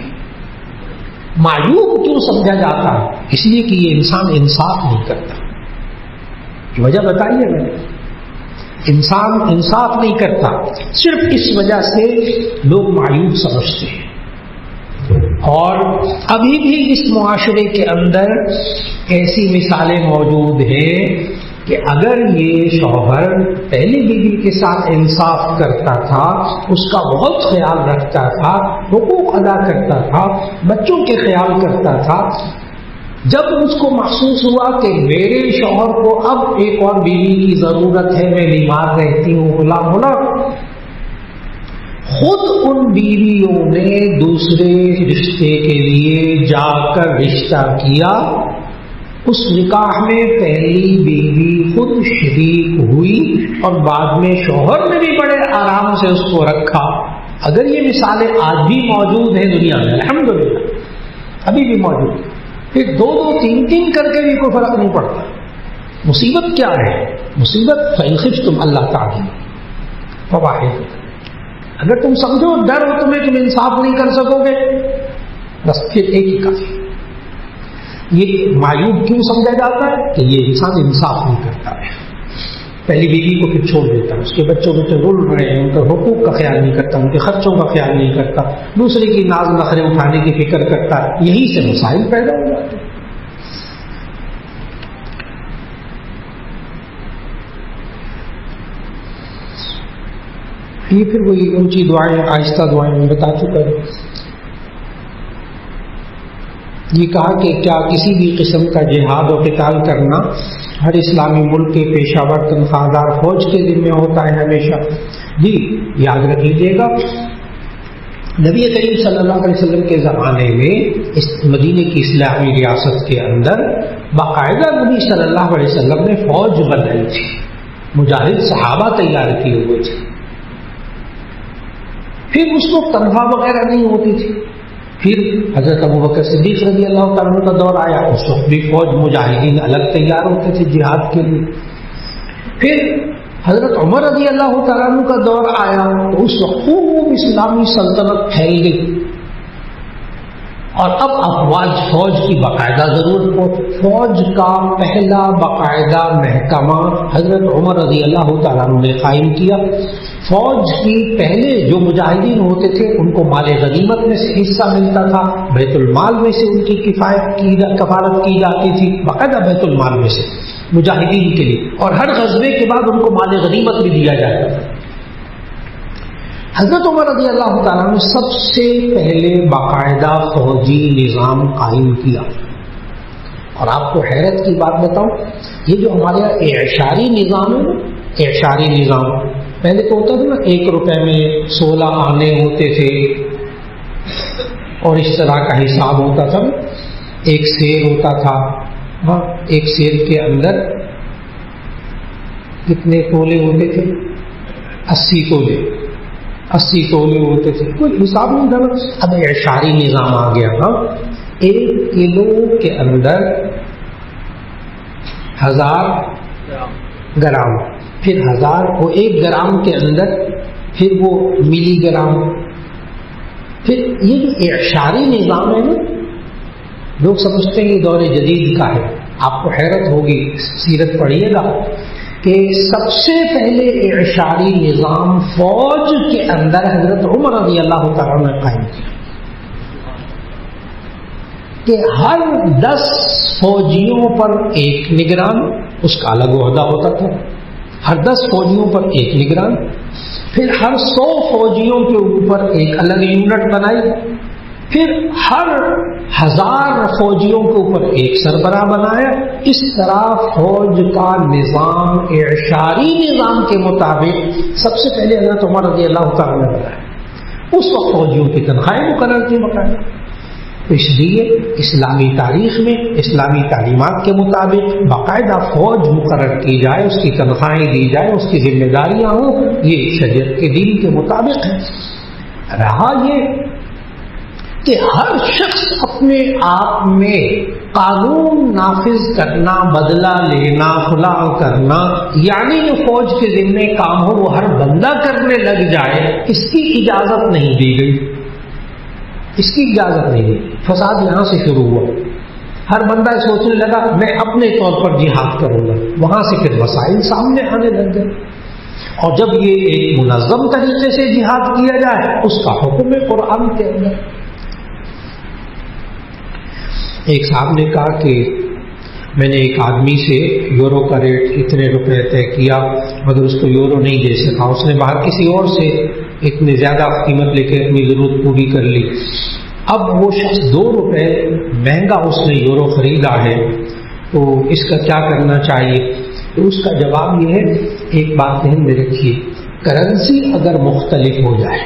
معیوب کیوں سمجھا جاتا ہے؟ اس لیے کہ یہ انسان انصاف نہیں کرتا. وجہ بتائیے میں نے، انسان انصاف نہیں کرتا، صرف اس وجہ سے لوگ معیوب سمجھتے ہیں. اور ابھی بھی اس معاشرے کے اندر ایسی مثالیں موجود ہیں کہ اگر یہ شوہر پہلی بیوی کے ساتھ انصاف کرتا تھا، اس کا بہت خیال رکھتا تھا، حقوق ادا کرتا تھا، بچوں کے خیال کرتا تھا، جب اس کو محسوس ہوا کہ میرے شوہر کو اب ایک اور بیوی کی ضرورت ہے، میں بیمار رہتی ہوں، غلام ہونا، خود ان بیویوں نے دوسرے رشتے کے لیے جا کر رشتہ کیا، اس نکاح میں پہلی بیوی خود شریک ہوئی اور بعد میں شوہر نے بھی بڑے آرام سے اس کو رکھا۔ اگر یہ مثالیں آج بھی موجود ہیں دنیا میں، الحمدللہ ابھی بھی موجود ہیں، پھر دو دو تین تین کر کے بھی کوئی فرق نہیں پڑتا۔ مصیبت کیا ہے؟ مصیبت فَإِنْ خِفْتُمْ أَلَّا تَعْدِلُوا فَوَاحِدَةً، اگر تم سمجھو ڈر ہو تمہیں تم انصاف نہیں کر سکو گے، بس پھر ایک ہی کافی۔ یہ معیوب کیوں سمجھا جاتا ہے؟ کہ یہ انسان انصاف نہیں کرتا ہے، پہلی بیوی کو پھر چھوڑ دیتا ہے، اس کے بچوں کو رول رہے ہیں، ان کے حقوق کا خیال نہیں کرتا، ان کے خرچوں کا خیال نہیں کرتا، دوسرے کی ناز نخرے اٹھانے کی فکر کرتا ہے، یہی سے مسائل پیدا ہو جاتے ہیں۔ یہ پھر وہی اونچی دعائیں، آہستہ دعائیں میں بتا چکا ہے۔ یہ کہا کہ کیا کسی بھی قسم کا جہاد و قتال کرنا ہر اسلامی ملک کے پیشہ ور تنخواہ دار فوج کے ذمہ ہوتا ہے ہمیشہ؟ جی یاد رکھ لیجیے گا، نبی کریم صلی اللہ علیہ وسلم کے زمانے میں اس مدینے کی اسلامی ریاست کے اندر باقاعدہ نبی صلی اللہ علیہ وسلم نے فوج بنائی تھی، مجاہد صحابہ تیار کیے ہوئے تھے، پھر اس کو تنخواہ وغیرہ نہیں ہوتی تھی۔ پھر حضرت ابوبکر صدیق رضی اللہ تعالیٰ عنہ کا دور آیا، اس وقت بھی فوج مجاہدین الگ تیار ہوتے تھے جہاد کے لیے۔ پھر حضرت عمر رضی اللہ تعالیٰ عنہ کا دور آیا تو اس وقت خوب اسلامی سلطنت پھیل گئی، اور اب افواج فوج کی باقاعدہ ضرورت پڑی۔ فوج کا پہلا باقاعدہ محکمہ حضرت عمر رضی اللہ تعالیٰ عنہ نے قائم کیا۔ فوج کی پہلے جو مجاہدین ہوتے تھے ان کو مال غنیمت میں سے حصہ ملتا تھا، بیت المال میں سے ان کی کفالت کی جاتی تھی، باقاعدہ بیت المال میں سے مجاہدین کے لیے، اور ہر غزوے کے بعد ان کو مال غنیمت بھی دیا جاتا تھا۔ حضرت عمر رضی اللہ تعالیٰ نے سب سے پہلے باقاعدہ فوجی نظام قائم کیا، اور آپ کو حیرت کی بات بتاؤں، یہ جو ہمارے یہاں اعشاری نظام ہے، اعشاری نظام پہلے تو ہوتا تھا نا، 1 روپے میں 16 آنے ہوتے تھے اور اس طرح کا حساب ہوتا تھا، ایک سیر ہوتا تھا، ہاں ایک سیر کے اندر کتنے تولے ہوتے تھے؟ 80 تولے، 80 تولے ہوتے تھے، کوئی حساب نہیں تھا۔ اب اعشاری نظام آ گیا، ہاں 1 کلو کے اندر 1000 گرام، پھر 1000 وہ 1 گرام کے اندر پھر وہ ملی گرام، پھر یہ جو اعشاری نظام ہے نا، لوگ سمجھتے ہیں یہ دور جدید کا ہے، آپ کو حیرت ہوگی، سیرت پڑھیے گا کہ سب سے پہلے اعشاری نظام فوج کے اندر حضرت عمر رضی اللہ تعالیٰ نے قائم کیا کہ ہر 10 فوجیوں پر 1 نگران، اس کا الگ عہدہ ہوتا تھا، ہر 10 فوجیوں پر 1 نگران، پھر ہر 100 فوجیوں کے اوپر ایک الگ یونٹ بنائی، پھر ہر 1000 فوجیوں کے اوپر 1 سربراہ بنایا۔ اس طرح فوج کا نظام اعشاری نظام کے مطابق سب سے پہلے حضرت عمر رضی اللہ تعالیٰ نے بنایا۔ اس وقت فوجیوں کی تنخواہیں مقرر کی باقاعدہ، اس لیے اسلامی تاریخ میں اسلامی تعلیمات کے مطابق باقاعدہ فوج مقرر کی جائے، اس کی تنخواہیں دی جائے، اس کی ذمہ داریاں ہوں، یہ شریعت کے دین کے مطابق ہے۔ رہا یہ کہ ہر شخص اپنے آپ میں قانون نافذ کرنا، بدلہ لینا، خلاء کرنا، یعنی جو فوج کے ذمہ کام ہو وہ ہر بندہ کرنے لگ جائے، اس کی اجازت نہیں دی گئی، اس کی اجازت نہیں دی۔ فساد یہاں سے شروع ہوا، ہر بندہ سوچنے لگا میں اپنے طور پر جہاد کروں گا، وہاں سے پھر مسائل سامنے آنے لگ گئے، اور جب یہ ایک منظم طریقے سے جہاد کیا جائے، اس کا حکم ہے قرآن کے اندر، ایک صاحب نے کہا کہ میں نے ایک آدمی سے یورو کا ریٹ اتنے روپے طے کیا مگر اس کو یورو نہیں دے سکا، اس نے باہر کسی اور سے اتنی زیادہ قیمت لے کے اپنی ضرورت پوری کر لی۔ اب وہ شخص 2 روپے مہنگا اس نے یورو خریدا ہے، تو اس کا کیا کرنا چاہیے؟ تو اس کا جواب یہ ہے، ایک بات ذہن میں رکھیے، کرنسی اگر مختلف ہو جائے،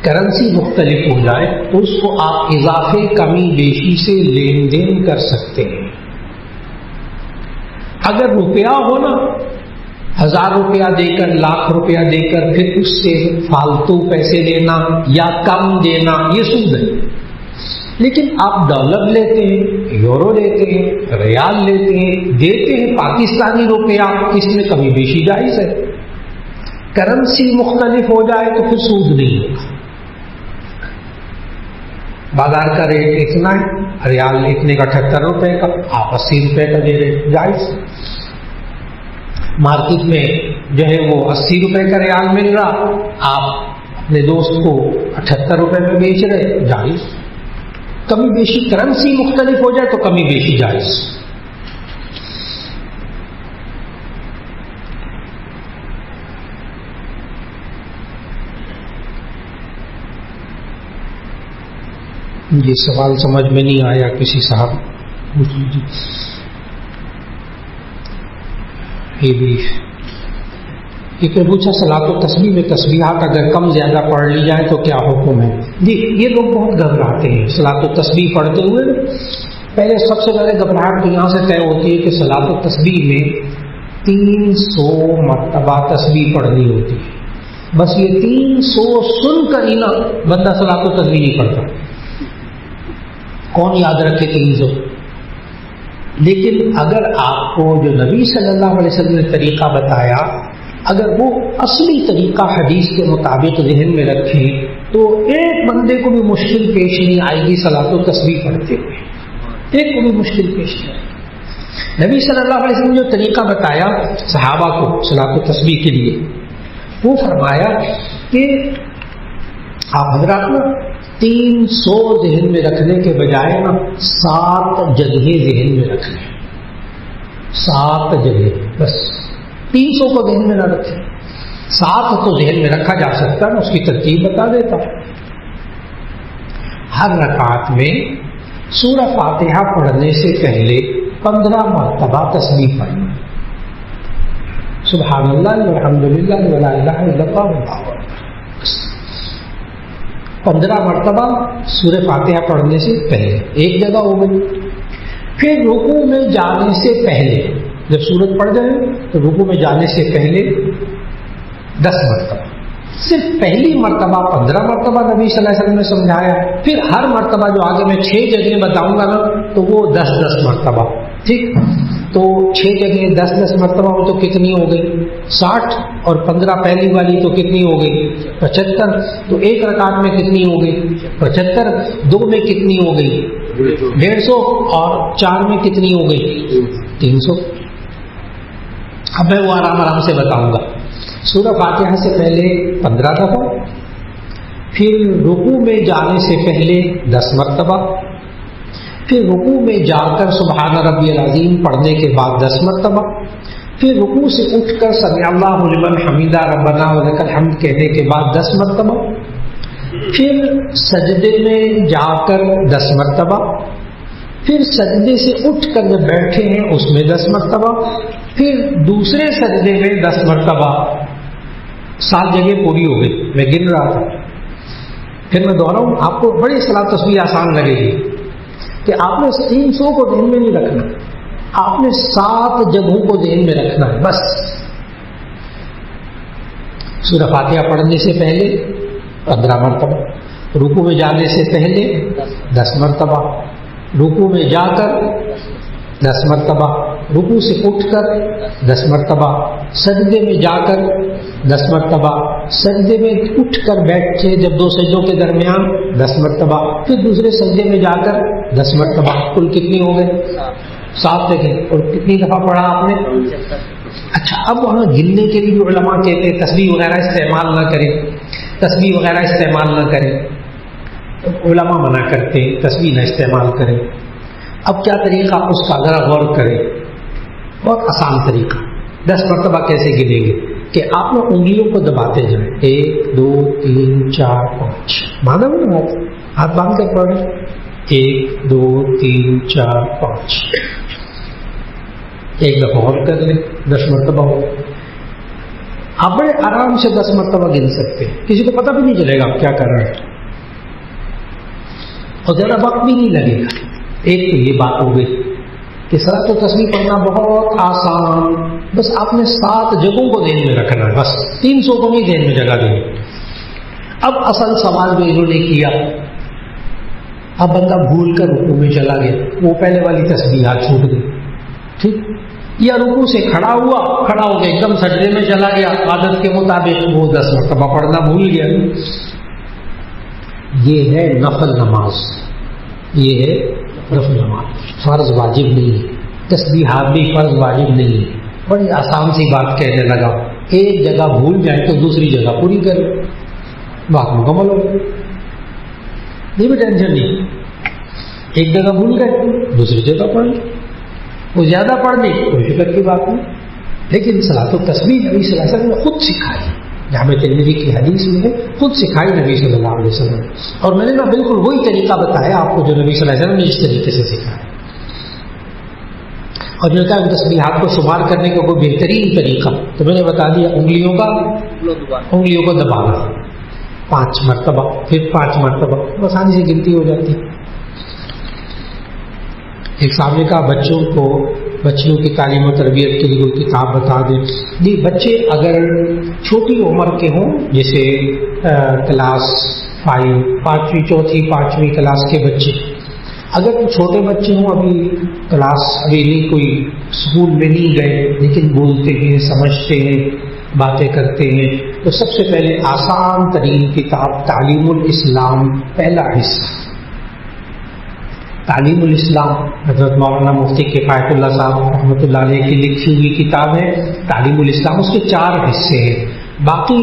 کرنسی مختلف ہو جائے تو اس کو آپ اضافے کمی بیشی سے لین دین کر سکتے ہیں۔ اگر روپیہ ہو نا، 1000 روپیہ دے کر، 1,00,000 روپیہ دے کر پھر اس سے فالتو پیسے لینا یا کم دینا، یہ سود ہے۔ لیکن آپ ڈالر لیتے ہیں، یورو لیتے ہیں، ریال لیتے ہیں، دیتے ہیں پاکستانی روپیہ، اس میں کمی بیشی جائز ہے۔ کرنسی مختلف ہو جائے تو پھر سود نہیں ہوگا۔ بازار کا ریٹ اتنا ہے، ریال اتنے کا 78 روپے کا، آپ 80 روپے کا دے رہے، جائز۔ مارکیٹ میں جو ہے وہ 80 روپے کا ریال مل رہا، آپ اپنے دوست کو 78 روپے میں بیچ رہے، جائز۔ کمی بیشی، کرنسی مختلف ہو جائے تو کمی بیشی جائز۔ یہ سوال سمجھ میں نہیں آیا، کسی صاحب پوچھ لیجیے۔ یہ بھی ایک نے پوچھا صلاۃ و تسبیح میں تسبیحات اگر کم زیادہ پڑھ لی جائے تو کیا حکم ہے؟ جی، یہ لوگ بہت گھبراتے ہیں صلاۃ و تسبیح پڑھتے ہوئے۔ پہلے سب سے پہلے گھبراہٹ تو یہاں سے طے ہوتی ہے کہ صلاۃ و تسبیح میں 300 مرتبہ تسبیح پڑھنی ہوتی ہے۔ بس یہ 300 سن کر ہی نا بندہ صلاۃ و تسبیح نہیں پڑھتا، کون یاد رکھے 300؟ لیکن اگر آپ کو جو نبی صلی اللہ علیہ وسلم نے طریقہ بتایا، اگر وہ اصلی طریقہ حدیث کے مطابق ذہن میں رکھیں تو ایک بندے کو بھی مشکل پیش نہیں آئے گی صلاۃ و تسبیح پڑھتے ہوئے، ایک کو بھی مشکل پیش نہیں آئے گی۔ نبی صلی اللہ علیہ وسلم نے جو طریقہ بتایا صحابہ کو صلاۃ و تسبیح کے لیے، وہ فرمایا کہ آپ حضرات نا 300 ذہن میں رکھنے کے بجائے نا 7 جگہیں ذہن میں رکھ لیں، 7 جگہ، بس 300 کو ذہن میں نہ رکھیں، 7 تو ذہن میں رکھا جا سکتا ہے، اس کی ترتیب بتا دیتا ہوں۔ ہر رکعت میں سورہ فاتحہ پڑھنے سے پہلے 15 مرتبہ تسبیح پڑھنا، سبحان اللہ والحمدللہ ولا الہ الا اللہ واللہ اکبر، 15 مرتبہ سورہ فاتحہ پڑھنے سے پہلے، ایک جگہ ہو گئی۔ پھر رکوع میں جانے سے پہلے، جب سورت پڑھ جائے تو رکوع میں جانے سے پہلے 10 مرتبہ، صرف پہلی مرتبہ 15 مرتبہ نبی صلی اللہ علیہ وسلم نے سمجھایا، پھر ہر مرتبہ جو آگے میں 6 جگہ بتاؤں گا نا تو وہ 10 مرتبہ، ٹھیک؟ تو 6 جگہ 10 مرتبہ ہو تو کتنی ہو گئی؟ 60، اور 15 پہلی والی تو کتنی ہو گئی؟ 75۔ تو ایک رکعت میں کتنی ہو گئی؟ 75۔ 2 میں کتنی ہو گئی؟ 150، اور 4 میں کتنی ہو گئی؟ 300۔ اب میں وہ آرام آرام سے بتاؤں گا۔ سورہ فاتحہ سے پہلے 15 دفعہ، پھر رکوع میں جانے سے پہلے 10 مرتبہ، پھر رکوع میں جا کر سبحان ربی العظیم پڑھنے کے بعد 10 مرتبہ، پھر رکوع سے اٹھ کر سمع اللہ لمن حمیدہ ربنا ولک الحمد کہنے کے بعد 10 مرتبہ، پھر سجدے میں جا کر 10 مرتبہ، پھر سجدے سے اٹھ کر جب بیٹھے ہیں اس میں 10 مرتبہ، پھر دوسرے سجدے میں 10 مرتبہ، 7 جگہ پوری ہو گئی۔ میں گن رہا تھا، پھر میں دوہراؤں، آپ کو بڑی صلاۃ تسبیح آسان لگے گی کہ آپ نے 300 کو ذہن میں نہیں رکھنا، آپ نے 7 جگہوں کو ذہن میں رکھنا ہے بس۔ سورہ فاتحہ پڑھنے سے پہلے 15 مرتبہ، رکوع میں جانے سے پہلے 10 مرتبہ، رکوع میں جا کر 10 مرتبہ، رکوع سے اٹھ کر 10 مرتبہ، سجدے میں جا کر 10 مرتبہ، سجدے میں اٹھ کر بیٹھے جب 2 سجدوں کے درمیان 10 مرتبہ، پھر دوسرے سجدے میں جا کر 10 مرتبہ، کل کتنی ہو گئے؟ 7 جگہ۔ اور کتنی دفعہ پڑھا آپ نے؟ اچھا، اب وہاں گننے کے لیے بھی علماء کہتے ہیں تسبیح وغیرہ استعمال نہ کریں، تسبیح وغیرہ استعمال نہ کریں، علماء منع کرتے ہیں تسبیح نہ استعمال کریں۔ اب کیا طریقہ اس کا ذرا غور کریں، بہت آسان طریقہ. 10 مرتبہ کیسے گنیں گے کہ آپ لوگ انگلیوں کو دباتے جائیں. 1 2 3 4 5. مانا نا ہاتھ باندھ کر پڑھیں. 1 2 3 4 5. ایک دفعہ اور کر لیں. 10 مرتبہ ہو. آپ بڑے آرام سے 10 مرتبہ گن سکتے ہیں، کسی کو پتہ بھی نہیں چلے گا آپ کیا کر رہے ہیں، اور زیادہ وقت بھی نہیں لگے گا. ایک تو یہ بات ہو گئی کہ صلاۃ التسبیح پڑھنا بہت آسان. بس آپ نے 7 جگہوں کو ذہن میں رکھنا ہے، بس 300 کو نہیں ذہن میں جگہ دینی. اب اصل سوال جو انہوں نے کیا، اب بندہ بھول کر رکوع میں چلا گیا، وہ پہلے والی تسبیحات چھوٹ گئی، ٹھیک، یا رکوع سے کھڑا ہوا، کھڑا ہو گیا ایک دم سجدے میں چلا گیا، عادت کے مطابق وہ 10 مرتبہ پڑھنا بھول گیا. یہ ہے نفل نماز، یہ ہے نفل نماز، فرض واجب نہیں ہے. تسبیحات بھی فرض واجب نہیں ہے. بڑی آسان سی بات کہنے لگا. ایک جگہ بھول جائے تو دوسری جگہ پوری کرے، بات مکمل ہو گئی. نہیں بھی ٹینشن نہیں. ایک جگہ بھول گئے دوسری جگہ پڑھ لی، وہ زیادہ پڑھ لی کوئی فکر کی بات نہیں. لیکن صلاۃ التسبیح نبی صلی اللہ علیہ وسلم نے خود سکھائی. جامع ترمذی کی حدیث میں ہے، خود سکھائی نبی صلی اللہ علیہ وسلم. اور میں نے نا بالکل وہی طریقہ بتایا آپ کو جو نبی صلی اللہ علیہ وسلم نے اس طریقے سے سکھایا. اور جو کہا تسبیحات کو شمار کرنے کا کوئی بہترین طریقہ تو میں نے بتا دیا، انگلیوں کو دبانا 5 مرتبہ، پھر 5 مرتبہ، آسانی سے گنتی ہو جاتی. ایک صاحب نے کہا بچیوں کی تعلیم و تربیت کے لیے کوئی کتاب بتا دیں. جی، بچے اگر چھوٹی عمر کے ہوں، جیسے کلاس 5، 5ویں 4تھی 5ویں کلاس کے بچے، اگر چھوٹے بچے ہوں، ابھی نہیں کوئی اسکول میں نہیں گئے لیکن بولتے ہیں، سمجھتے ہیں، باتیں کرتے ہیں، تو سب سے پہلے آسان ترین کتاب تعلیم الاسلام پہلا حصہ. تعلیم الاسلام حضرت مولانا مفتی کفایت اللہ صاحب رحمۃ اللہ علیہ کی لکھی ہوئی کتاب ہے تعلیم الاسلام. اس کے 4 حصے ہیں. باقی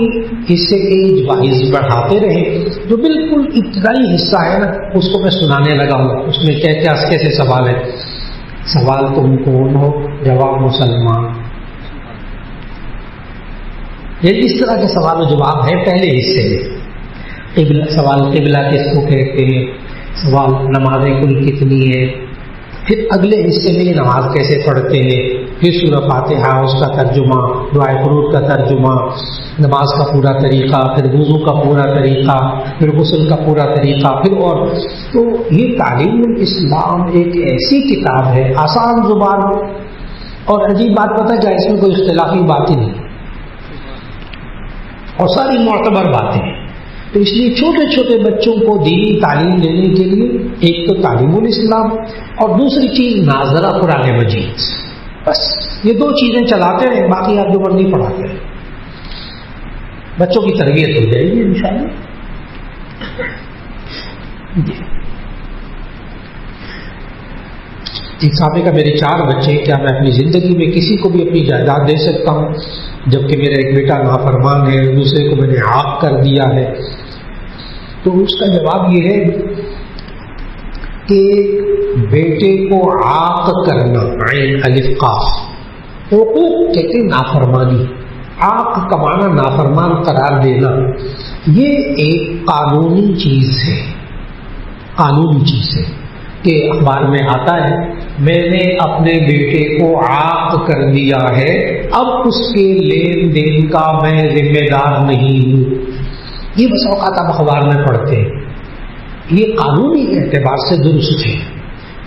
حصے ایج وائز بڑھاتے رہے. جو بالکل ابتدائی حصہ ہے نا، اس کو میں سنانے لگا ہوں. اس میں کیسے سوال ہے. سوال تم کون ہو؟ جواب مسلمان. یہ اس طرح کے سوال و جواب ہے پہلے حصے میں. سوال قبلہ کس کو کہتے ہیں، سوال نمازیں کل کتنی ہے، پھر اگلے حصے میں نماز کیسے پڑھتے ہیں، پھر سورہ فاتحہ اس کا ترجمہ، دعائے قنوت کا ترجمہ، نماز کا پورا طریقہ، پھر وضو کا پورا طریقہ، پھر غسل کا پورا طریقہ، پھر اور. تو یہ تعلیم الاسلام ایک ایسی کتاب ہے آسان زبان، اور عجیب بات پتہ کیا، اس میں کوئی اختلافی بات ہی نہیں اور ساری معتبر باتیں ہیں. تو اس لیے چھوٹے چھوٹے بچوں کو دینی تعلیم دینے کے لیے ایک تو تعلیم الاسلام اور دوسری چیز ناظرہ قرآن مجید. بس یہ 2 چیزیں چلاتے رہیں، باقی آپ جو مرضی پڑھاتے رہیں، بچوں کی تربیت ہو جائے گی انشاءاللہ. ایک صاحب کا میرے 4 بچے، کیا میں اپنی زندگی میں کسی کو بھی اپنی جائیداد دے سکتا ہوں جبکہ میرا ایک بیٹا نافرمان ہے، دوسرے کو میں نے عاق کر دیا ہے؟ تو اس کا جواب یہ ہے کہ بیٹے کو عاق کرنا، عین الف قاف، حقوق کہتے نافرمانی، عاق کا معنی نافرمان قرار دینا، یہ ایک قانونی چیز ہے. قانونی چیز ہے کہ اخبار میں آتا ہے میں نے اپنے بیٹے کو عاق کر دیا ہے، اب اس کے لین دین کا میں ذمہ دار نہیں ہوں. یہ بس اوقات آپ اخبار میں پڑھتے ہیں. یہ قانونی اعتبار سے درست ہے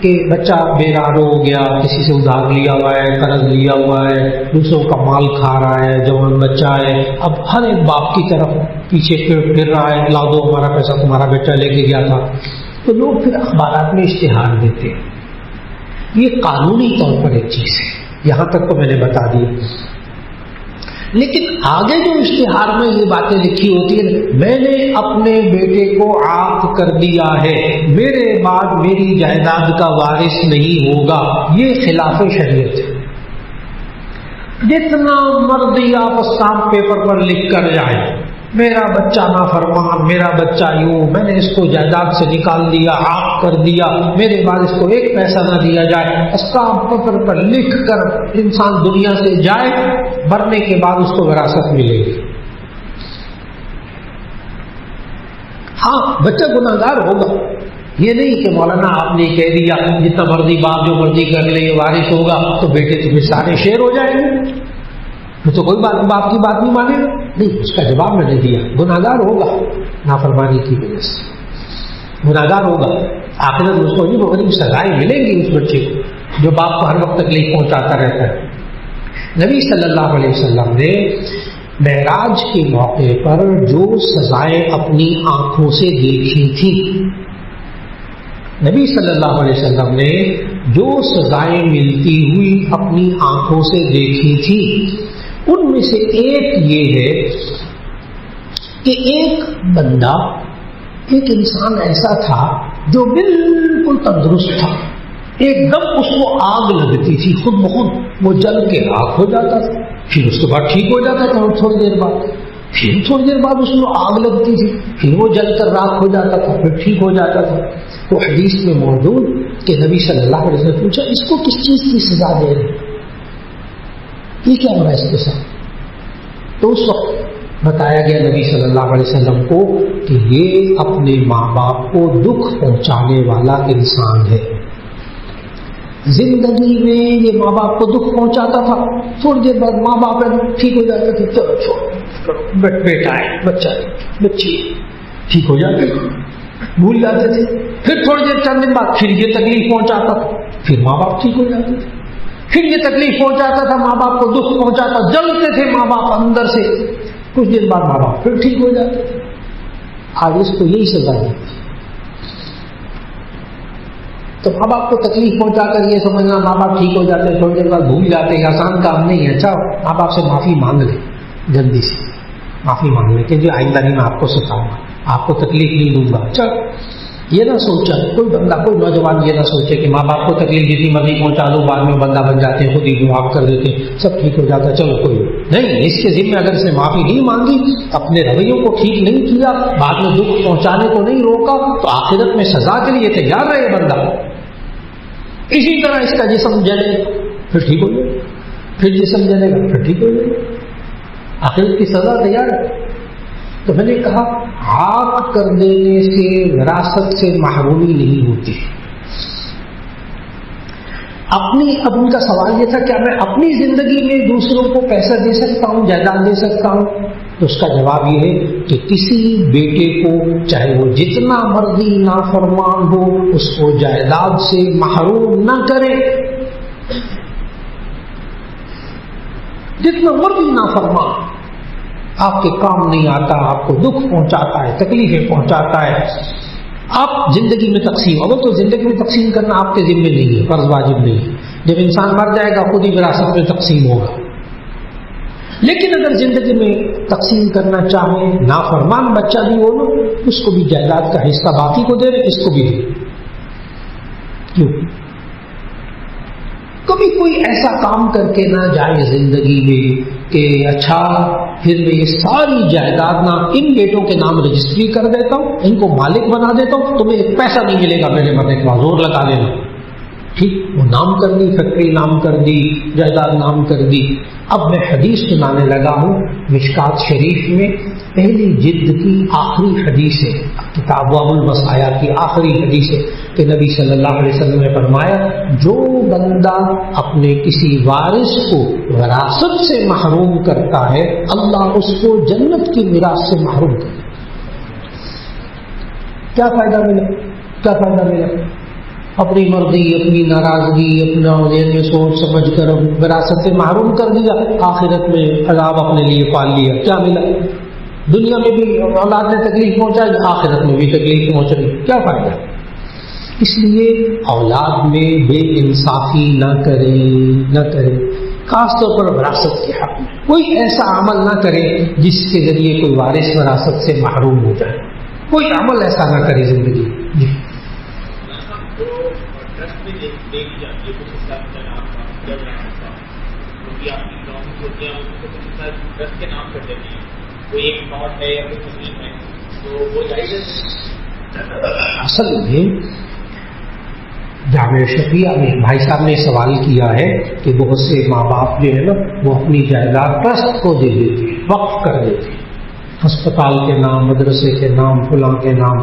کہ بچہ بے راہ ہو گیا، کسی سے ادھار لیا ہوا ہے، قرض لیا ہوا ہے، دوسروں کا مال کھا رہا ہے، جوان بچہ ہے، اب ہر ایک باپ کی طرف پیچھے پھر رہا ہے، لا دو ہمارا پیسہ تمہارا بیٹا لے کے گیا تھا. تو لوگ پھر اخبارات میں اشتہار دیتے ہیں. یہ قانونی طور پر ایک چیز ہے، یہاں تک تو میں نے بتا دیا. لیکن آگے جو اشتہار میں یہ باتیں لکھی ہوتی ہیں، میں نے اپنے بیٹے کو عاق کر دیا ہے، میرے بعد میری جائیداد کا وارث نہیں ہوگا، یہ خلاف شریعت ہے. جتنا مرضی آپ اسٹامپ پیپر پر لکھ کر جائیں، میرا بچہ نافرمان، میرا بچہ یوں، میں نے اس کو جائیداد سے نکال دیا، عاق کر دیا، میرے بعد اس کو ایک پیسہ نہ دیا جائے، اسٹامپ پیپر پر لکھ کر انسان دنیا سے جائے، مرنے کے بعد اس کو وراثت ملے گی۔ ہاں بچہ گناہگار ہوگا، یہ نہیں کہ مولانا آپ نے کہہ دیا جتنا مرضی باپ جو مرضی کر لے یہ وارث ہوگا تو بیٹے تمہیں سارے شیر ہو جائیں گے، پھر تو کوئی باپ کی بات نہیں مانے گا۔ نہیں، اس کا جواب میں نے دیا، گناہگار ہوگا نافرمانی کی وجہ سے، گناہگار ہوگا، آخرت اس کو عجیب و غریب سزائیں ملیں گی اس بچے کو جو باپ کو ہر وقت تکلیف پہنچاتا رہتا ہے۔ نبی صلی اللہ علیہ وسلم نے معراج کے موقع پر جو سزائیں اپنی آنکھوں سے دیکھی تھی، نبی صلی اللہ علیہ وسلم نے جو سزائیں ملتی ہوئی اپنی آنکھوں سے دیکھی تھی، ان میں سے ایک یہ ہے کہ ایک بندہ، ایک انسان ایسا تھا جو بالکل تندرست تھا، ایک دم اس کو آگ لگتی تھی، خود بخود وہ جل کے راکھ ہو جاتا تھا، پھر اس کے بعد ٹھیک ہو جاتا تھا، اور تھوڑی دیر بعد پھر تھوڑی دیر بعد اس کو آگ لگتی تھی، پھر وہ جل کر راکھ ہو جاتا تھا، پھر ٹھیک ہو جاتا تھا۔ وہ حدیث میں موجود کہ نبی صلی اللہ علیہ وسلم نے پوچھا اس کو کس چیز کی سزا دے رہے، یہ کیا ہو رہا ہے اس کے ساتھ؟ تو اس وقت بتایا گیا نبی صلی اللہ علیہ وسلم کو کہ یہ اپنے ماں باپ کو دکھ پہنچانے والا انسان ہے۔ زندگی میں یہ ماں باپ کو دکھ پہنچاتا تھا، تھوڑی دیر بعد ماں باپ ٹھیک ہو جاتے تھے، چلو چھوڑو، بیٹا ہے، بچہ ہے، بچی ہے، ٹھیک ہو جاتے تھے، بھول جاتے تھے، پھر تھوڑی دیر چند دن بعد پھر یہ تکلیف پہنچاتا تھا، پھر ماں باپ ٹھیک ہو جاتے تھے، پھر یہ تکلیف پہنچاتا تھا، ماں باپ کو دکھ پہنچاتا، جلتے تھے ماں باپ اندر سے، کچھ دن بعد ماں باپ پھر ٹھیک ہو جاتے تھے۔ آج اس کو یہی سزا دی، تو ماں باپ کو تکلیف پہنچا کر یہ سمجھنا ماں باپ ٹھیک ہو جاتے ہیں، تھوڑی دیر بعد بھول جاتے ہیں، آسان کام نہیں ہے۔ اچھا ماں باپ سے معافی مانگ لیں، جلدی سے معافی مانگ لیں کہ جی آئندہ نہیں میں آپ کو سکھاؤں گا، آپ کو تکلیف نہیں دوں گا۔ اچھا یہ نہ سوچا کوئی بندہ، کوئی نوجوان یہ نہ سوچے کہ ماں باپ کو تکلیف جتنی مرضی پہنچا دو، بعد میں بندہ بن جاتے ہیں، خود ہی معاف کر دیتے ہیں، سب ٹھیک ہو جاتا ہے، چلو کوئی نہیں۔ اس کے ذمہ اگر اس نے معافی نہیں مانگی، اپنے رویوں کو ٹھیک نہیں کیا، بعد میں دکھ پہنچانے کو نہیں روکا، تو آخرت میں سزا کے لیے تیار رہے بندہ۔ اسی طرح اس کا جسم جلے پھر ٹھیک ہو جائے، پھر جسم جلے گا پھر ٹھیک ہو جائے، آخرت کی سزا تیار ہے۔ تو میں نے کہا عاق کر دینے سے وراثت سے محرومی نہیں ہوتی۔ اب ان کا سوال یہ تھا کیا میں اپنی زندگی میں دوسروں کو پیسہ دے سکتا ہوں، جائیداد دے سکتا ہوں؟ تو اس کا جواب یہ ہے کہ کسی بیٹے کو چاہے وہ جتنا مرضی نافرمان ہو اس کو جائیداد سے محروم نہ کرے، جتنا مرضی نافرمان، آپ کے کام نہیں آتا، آپ کو دکھ پہنچاتا ہے، تکلیفیں پہنچاتا ہے، آپ زندگی میں تقسیم، اول تو زندگی میں تقسیم کرنا آپ کے ذمہ نہیں ہے، فرض واجب نہیں ہے، جب انسان مر جائے گا خود ہی وراثت میں تقسیم ہوگا۔ لیکن اگر زندگی میں تقسیم کرنا چاہے، نافرمان بچہ بھی ہو نا، اس کو بھی جائیداد کا حصہ باقی کو دے رہے، اس کو بھی دے۔ کیوں؟ کبھی کوئی ایسا کام کر کے نہ جائے زندگی میں کہ اچھا پھر میں یہ ساری جائیداد نہ ان بیٹوں کے نام رجسٹری کر دیتا ہوں، ان کو مالک بنا دیتا ہوں، تمہیں ایک پیسہ نہیں ملے گا میرے مرنے کے بعد، زور لگا دینا۔ ٹھیک، وہ نام کر دی، فیکٹری نام کر دی، جائیداد نام کر دی۔ اب میں حدیث سنانے لگا ہوں، مشکات شریف میں پہلی جلد کی آخری حدیث ہے، کتاب ابو الوصایا کی آخری حدیث ہے کہ نبی صلی اللہ علیہ وسلم نے فرمایا جو بندہ اپنے کسی وارث کو وراثت سے محروم کرتا ہے، اللہ اس کو جنت کی میراث سے محروم کرتا ہے۔ کیا فائدہ ملا؟ کیا فائدہ ملا؟ اپنی مرضی، اپنی ناراضگی، اپنا ذہن سوچ سمجھ کر وراثت سے محروم کر دیا، آخرت میں عذاب اپنے لیے پال لیا، کیا ملا؟ دنیا میں بھی اولاد نے تکلیف پہنچائی، آخرت میں بھی تکلیف پہنچ رہی، کیا فائدہ؟ اس لیے اولاد میں بے انصافی نہ کرے، خاص طور پر وراثت کے حق میں کوئی ایسا عمل نہ کرے جس کے ذریعے کوئی وارث وراثت سے محروم ہو جائے، کوئی عمل ایسا نہ کرے زندگی جی۔ اصل میں جامع شفیع میں بھائی صاحب نے سوال کیا ہے کہ بہت سے ماں باپ جو ہے نا وہ اپنی جائیداد ٹرسٹ کو دے دیتے ہیں، وقف کر دیتے ہیں، ہسپتال کے نام، مدرسے کے نام، فلاں کے نام.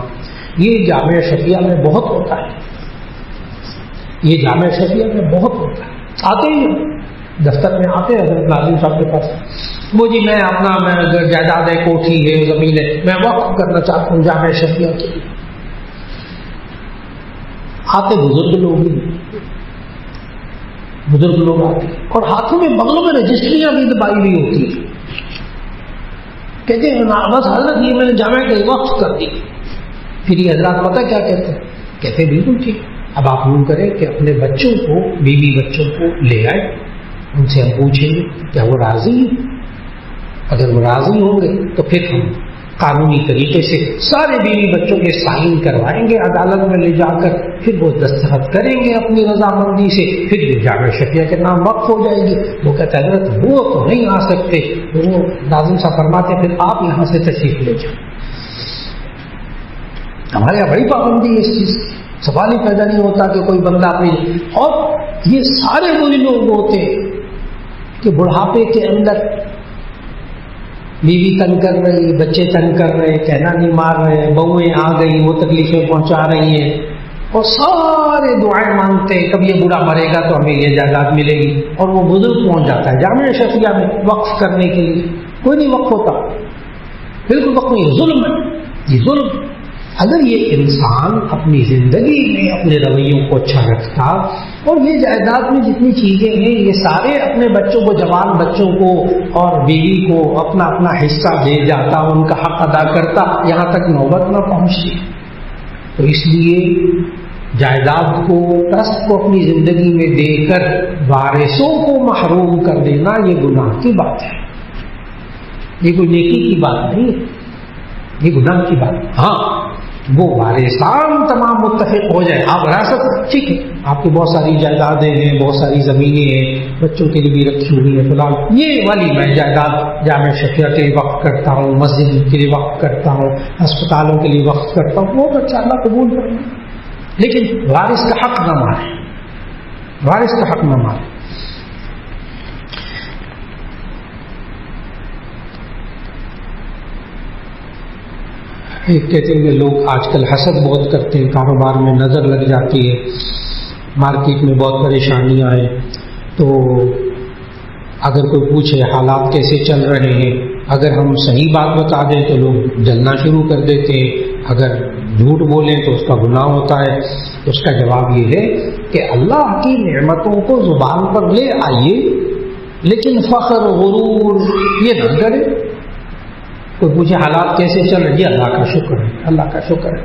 یہ جامع شفیع میں بہت ہوتا ہے، یہ جامع شفیع میں بہت ہوتا ہے. آتے ہی دفتر میں آتے ہیں حضرت ناظم صاحب کے پاس، وہ جی میں اپنا جائیداد ہے، کوٹھی ہے، زمین ہے، میں وقف کرنا چاہتا ہوں جامع شفیع کے لیے. آتے بزرگ لوگ ہی، بزرگ لوگ آتے اور ہاتھوں میں بغلوں میں رجسٹریاں بھی دبائی ہوئی ہوتی ہیں. کہتے ہیں بس حضرت یہ میں نے جامع کے وقف کر دی. پھر یہ حضرات پتہ کیا کہتے ہیں؟ کہتے ہیں بالکل ٹھیک. اب آپ یوں کریں کہ اپنے بچوں کو، بیوی بچوں کو لے آئے، ان سے ہم پوچھیں گے کیا وہ راضی ہیں. اگر وہ راضی ہوں گے تو پھر ہم قانونی طریقے سے سارے بیوی بچوں کے سائن کروائیں گے عدالت میں لے جا کر، پھر وہ دستخط کریں گے اپنی رضامندی سے، پھر یہ جامع شفیع کے نام وقف ہو جائے گی. وہ کہتا ہے حضرت وہ تو نہیں آ سکتے. وہ ناظم صاحب فرماتے ہیں پھر آپ یہاں سے تشریف لے جائیں. ہمارے یہاں بڑی پابندی ہے اس چیز کی. سوال ہی پیدا نہیں ہوتا کہ کوئی بندہ اپنی، اور یہ سارے وہی لوگ ہوتے ہیں کہ بڑھاپے کے اندر بیوی تنگ کر رہی، بچے تنگ کر رہے، کہنا نہیں مار رہے، بہویں آ گئی وہ تکلیفیں پہنچا رہی ہیں، اور سارے دعائیں مانگتے ہیں کب یہ بوڑھا مرے گا تو ہمیں یہ جائیداد ملے گی. اور وہ بزرگ پہنچ جاتا ہے جامع شفیع میں وقف کرنے کے لیے. کوئی نہیں وقف ہوتا، بالکل وقف نہیں. ظلم ہے یہ، ظلم. اگر یہ انسان اپنی زندگی میں اپنے رویوں کو اچھا رکھتا اور یہ جائیداد میں جتنی چیزیں ہیں یہ سارے اپنے بچوں کو، جوان بچوں کو اور بیوی کو اپنا اپنا حصہ دے جاتا، ان کا حق ادا کرتا، یہاں تک نوبت نہ پہنچتی. تو اس لیے جائیداد کو، ٹرسٹ کو اپنی زندگی میں دے کر وارثوں کو محروم کر دینا یہ گناہ کی بات ہے. یہ کوئی نیکی کی بات نہیں ہے، یہ گناہ کی بات ہے. ہاں وہ وارثان تمام متفق ہو جائے، آپ وراثت ٹھیک ہے، آپ کی بہت ساری جائیدادیں ہیں، بہت ساری زمینیں ہیں، بچوں کے لیے بھی رکھی ہوئی ہے، فلان یہ والی میں جائیداد جامع شفیع کے لیے وقف کرتا ہوں، مسجد کے لیے وقف کرتا ہوں، ہسپتالوں کے لیے وقف کرتا ہوں، وہ بچہ اللہ قبول کر لیں. لیکن وارث کا حق نہ مارے، وارث کا حق نہ مارے. کہتے ہیں کہ لوگ آج کل حسد بہت کرتے ہیں، کاروبار میں نظر لگ جاتی ہے، مارکیٹ میں بہت پریشانیاں ہیں. تو اگر کوئی پوچھے حالات کیسے چل رہے ہیں، اگر ہم صحیح بات بتا دیں تو لوگ جلنا شروع کر دیتے ہیں، اگر جھوٹ بولیں تو اس کا گناہ ہوتا ہے. اس کا جواب یہ ہے کہ اللہ کی نعمتوں کو زبان پر لے آئیے، لیکن فخر غرور یہ نہ کرے. کوئی پوچھے حالات کیسے چل رہے، اللہ کا شکر ہے، اللہ کا شکر ہے،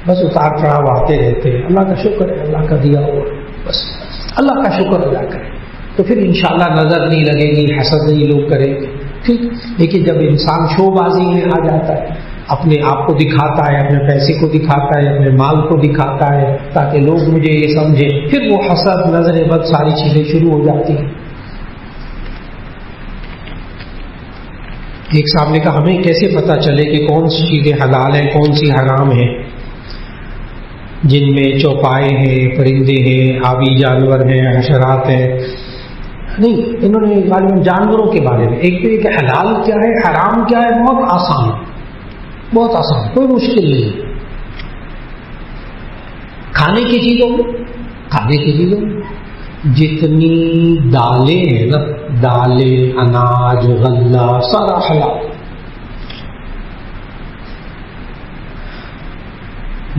بس اتار چڑھاؤ آتے رہتے ہیں، اللہ کا شکر ہے، اللہ کا دیا ہوا، بس اللہ کا شکر ادا کریں تو پھر انشاءاللہ نظر نہیں لگے گی، حسد نہیں لوگ کریں گے. ٹھیک. لیکن جب انسان شو بازی میں آ جاتا ہے، اپنے آپ کو دکھاتا ہے، اپنے پیسے کو دکھاتا ہے، اپنے مال کو دکھاتا ہے تاکہ لوگ مجھے یہ سمجھیں، پھر وہ حسد، نظر بد، ساری چیزیں شروع ہو جاتی ہیں. ایک صاحب نے کہا ہمیں کیسے پتہ چلے کہ کون سی چیزیں حلال ہیں، کون سی حرام ہیں، جن میں چوپائے ہیں، پرندے ہیں، آبی جانور ہیں، حشرات ہیں. نہیں، انہوں نے غالباً جانوروں کے بارے میں. ایک تو یہ کہ حلال کیا ہے، حرام کیا ہے، بہت آسان، بہت آسان، کوئی مشکل نہیں. کھانے کی چیزوں میں، کھانے کی چیزوں میں جتنی دالیں ہیں نا، دالیں، اناج، غلہ، سارا حلال.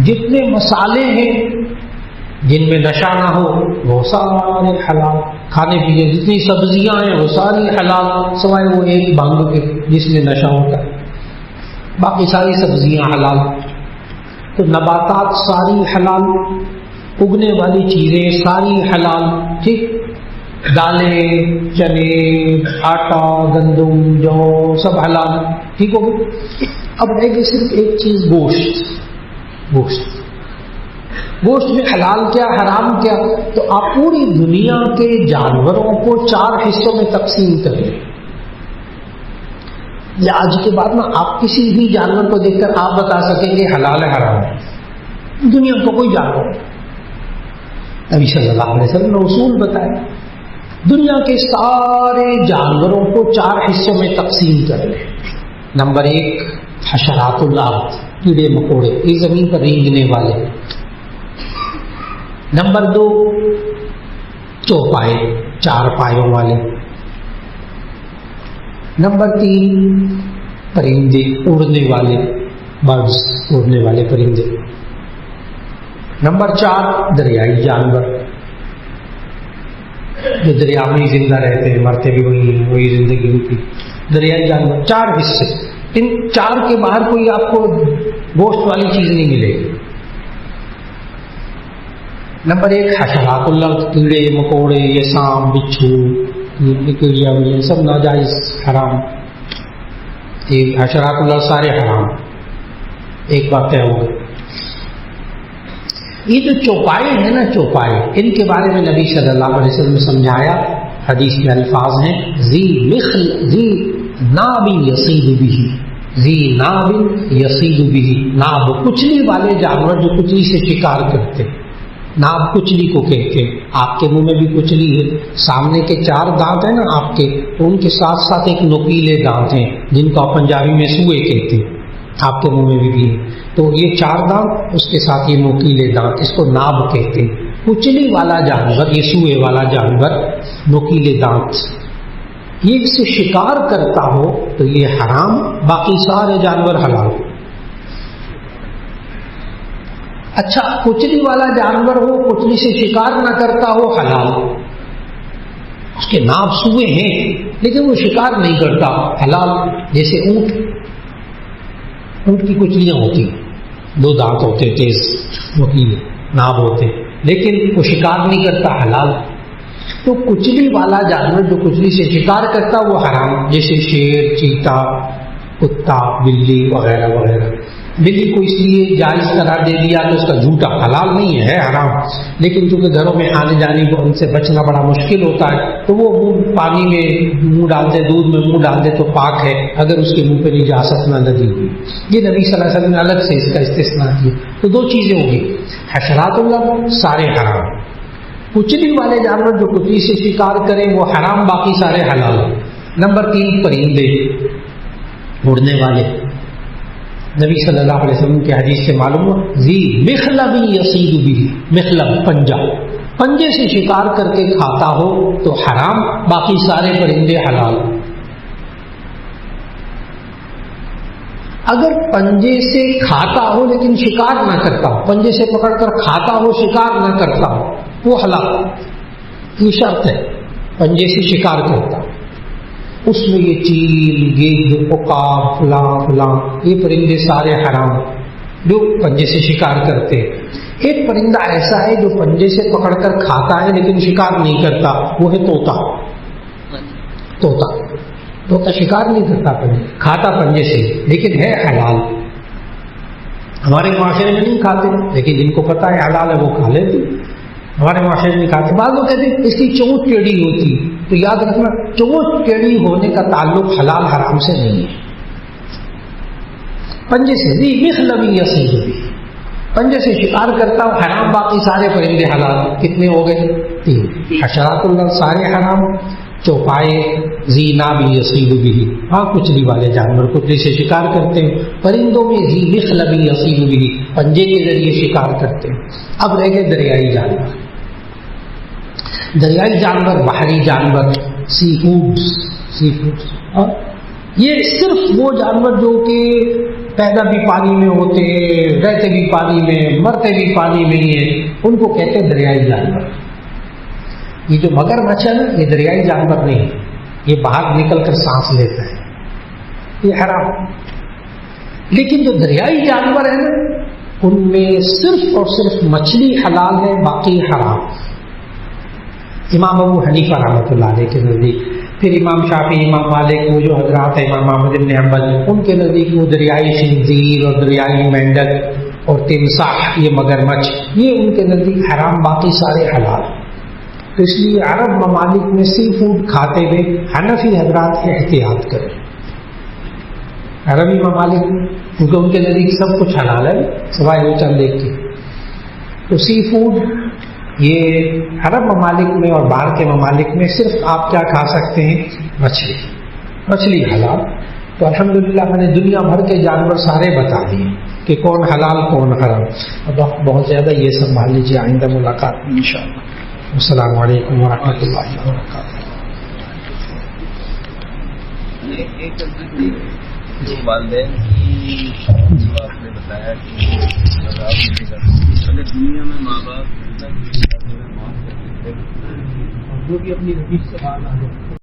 جتنے مسالے ہیں جن میں نشہ نہ ہو وہ سارے حلال. کھانے پینے جتنی سبزیاں ہیں وہ ساری حلال، سوائے وہ ایک بھنگ کے جس میں نشہ ہوتا ہے، باقی ساری سبزیاں حلال. تو نباتات ساری حلال، اگنے والی چیزیں ساری حلال. ٹھیک. دالیں، چنے، آٹا، گندم، جو سب حلال. ٹھیک ہو گئی. اب رہ گئی صرف ایک چیز، گوشت. گوشت گوشت میں حلال کیا، حرام کیا. تو آپ پوری دنیا کے جانوروں کو 4 حصوں میں تقسیم کر لیں. یا آج کے بعد نا آپ کسی بھی جانور کو دیکھ کر آپ بتا سکیں گے حلال ہے، حرام ہے. دنیا کو کوئی جانور نبی صلی اللہ علیہ وسلم نے اصول بتایا، دنیا کے سارے جانوروں کو 4 حصوں میں تقسیم کر لیں۔ نمبر 1 حشرات الارض، کیڑے مکوڑے، یہ زمین پر رینگنے والے۔ نمبر 2 چوپائے، 4 پایوں والے۔ نمبر 3 پرندے، اڑنے والے برڈز، اڑنے والے پرندے۔ نمبر 4 دریائی جانور جو دریا میں ہی زندہ رہتے ہیں، مرتے بھی وہی زندگی ہوتی۔ دریائی جانور 4 حصے، ان 4 کے باہر کوئی آپ کو گوشت والی چیز نہیں ملے گی۔ نمبر 1 حشرات الارض، کیڑے مکوڑے، یہ سانپ بچھو، یہ کیڑیاں ویڑیاں سب ناجائز حرام۔ یہ حشرات الارض سارے حرام۔ ایک واقعہ ہوگا، یہ جو چوپائے ہیں نا، چوپائے، ان کے بارے میں نبی صلی اللہ علیہ وسلم نے سمجھایا، حدیث میں الفاظ ہیں ذی ناب یصید بہ، ذی ناب یصید بہ، ناب کچلی والے جانور جو کچلی سے شکار کرتے، ناب کچلی کو کہتے ہیں۔ آپ کے منہ میں بھی کچلی ہے، سامنے کے 4 دانت ہیں نا آپ کے، تو ان کے ساتھ ساتھ ایک نوکیلے دانت ہیں جن کو پنجابی میں سوئے کہتے ہیں، آپ کے منہ میں بھی ہے۔ تو یہ 4 دانت، اس کے ساتھ یہ نوکیلے دانت، اس کو ناب کہتے ہیں۔ کچلی والا جانور، یہ سوئے والا جانور، نوکیلے دانت، یہ اس سے شکار کرتا ہو تو یہ حرام، باقی سارے جانور حلال۔ اچھا، کچلی والا جانور ہو، کچلی سے شکار نہ کرتا ہو، حلال۔ اس کے ناب سوئے ہیں لیکن وہ شکار نہیں کرتا، حلال۔ جیسے اونٹ کی کچلیاں ہوتی، 2 دانت ہوتے، تیز نوکیلے ناب ہوتے، لیکن وہ شکار نہیں کرتا، حلال۔ تو کچلی والا جانور جو کچلی سے شکار کرتا وہ حرام، جیسے شیر، چیتا، کتا، بلی وغیرہ وغیرہ۔ بلی کو اس لیے جائز قرار دے دیا کہ اس کا جھوٹا حلال نہیں ہے، حرام، لیکن چونکہ گھروں میں آنے جانے کو ان سے بچنا بڑا مشکل ہوتا ہے تو وہ پانی میں منہ ڈال دے، دودھ میں منہ ڈال دے تو پاک ہے، اگر اس کے منہ پہ نجاست نہ لگی ہوئی۔ یہ نبی صلی اللہ علیہ وسلم نے الگ سے اس کا استثناء کیا۔ تو 2 چیزیں ہوگی، حشرات اللہ سارے حرام، کچلی والے جانور جو کچلی سے شکار کریں وہ حرام، باقی سارے حلال۔ نمبر 3 پرندے، اڑنے والے۔ نبی صلی اللہ علیہ وسلم کی حدیث سے معلوم ہوا ذی مخلب یصید بہ، مخلب پنجہ، پنجے سے شکار کر کے کھاتا ہو تو حرام، باقی سارے پرندے حلال۔ اگر پنجے سے کھاتا ہو لیکن شکار نہ کرتا ہو، پنجے سے پکڑ کر کھاتا ہو، شکار نہ کرتا ہو، وہ حلال۔ یہ شرط ہے، پنجے سے شکار کرتا ہو، اس میں یہ چیل، گدھ، عقاب، فلاں فلاں، یہ پرندے سارے حرام جو پنجے سے شکار کرتے ہیں۔ ایک پرندہ ایسا ہے جو پنجے سے پکڑ کر کھاتا ہے لیکن شکار نہیں کرتا، وہ ہے طوطا۔ طوطا شکار نہیں کرتا، کھاتا پنجے سے لیکن ہے حلال۔ ہمارے معاشرے میں نہیں کھاتے، لیکن جن کو پتا ہے حلال ہے وہ کھا لیتے، ہمارے معاشرے میں نہیں کھاتے۔ بعض لوگ کہتے ہیں اس کی چونچ ٹیڑھی ہوتی، تو یاد رکھنا چونچ ٹیڑھی ہونے کا تعلق حلال حرام سے نہیں ہے، پنجے سے بھی مخلب یصید بہ، پنجے سے شکار کرتا ہوں حرام، باقی سارے پرندے حلال۔ کتنے ہو گئے؟ 3۔ حشرات اللہ سارے حرام، چوپائے ذی ناب یصید بہ، ہاں کچلی والے جانور کچلی سے شکار کرتے ہیں، پرندوں میں ذی مخلب یصید بہ، پنجے کے ذریعے شکار کرتے ہیں۔ اب رہ گئے دریائی جانور۔ دریائی جانور، بحری جانور، سی فوڈز، یہ صرف وہ جانور جو کہ پیدا بھی پانی میں ہوتے ہیں، رہتے بھی پانی میں، مرتے بھی پانی میں ہی ہیں، ان کو کہتے ہیں دریائی جانور۔ یہ جو مگر مچھ ہے نا، یہ دریائی جانور نہیں ہے، یہ باہر نکل کر سانس لیتا ہے، یہ حرام۔ لیکن جو دریائی جانور ہیں نا، ان میں صرف اور صرف مچھلی حلال ہے، باقی حرام۔ امام ابو حنیفہ رحمۃ اللہ علیہ کے نزدیک، پھر امام شافعی، امام مالک، وہ جو حضرات ہیں امام احمد بن حنبل، ان کے نزدیک وہ دریائی خنزیر اور دریائی مینڈک اور تمساح، یہ مگرمچھ، یہ ان کے نزدیک حرام، باقی سارے حلال۔ تو اس لیے عرب ممالک میں سی فوڈ کھاتے ہوئے حنفی حضرات احتیاط کریں۔ عربی ممالک میں کیونکہ ان کے نزدیک سب کچھ حلال ہے سوائے وہ چند ایک کے، تو سی فوڈ یہ عرب ممالک میں اور باہر کے ممالک میں صرف آپ کیا کھا سکتے ہیں؟ مچھلی حلال. تو الحمدللہ میں نے دنیا بھر کے جانور سارے بتا دیے کہ کون حلال کون حرام. اب وقت بہت زیادہ، یہ سنبھال لیجیے، آئندہ ملاقات میں انشاءاللہ. السلام علیکم ورحمۃ اللہ وبرکاتہ. جو والدین کی جو آپ نے بتایا کہ اگر دنیا میں ماں باپ جو بھی اپنی رویش سے باہر آ جائے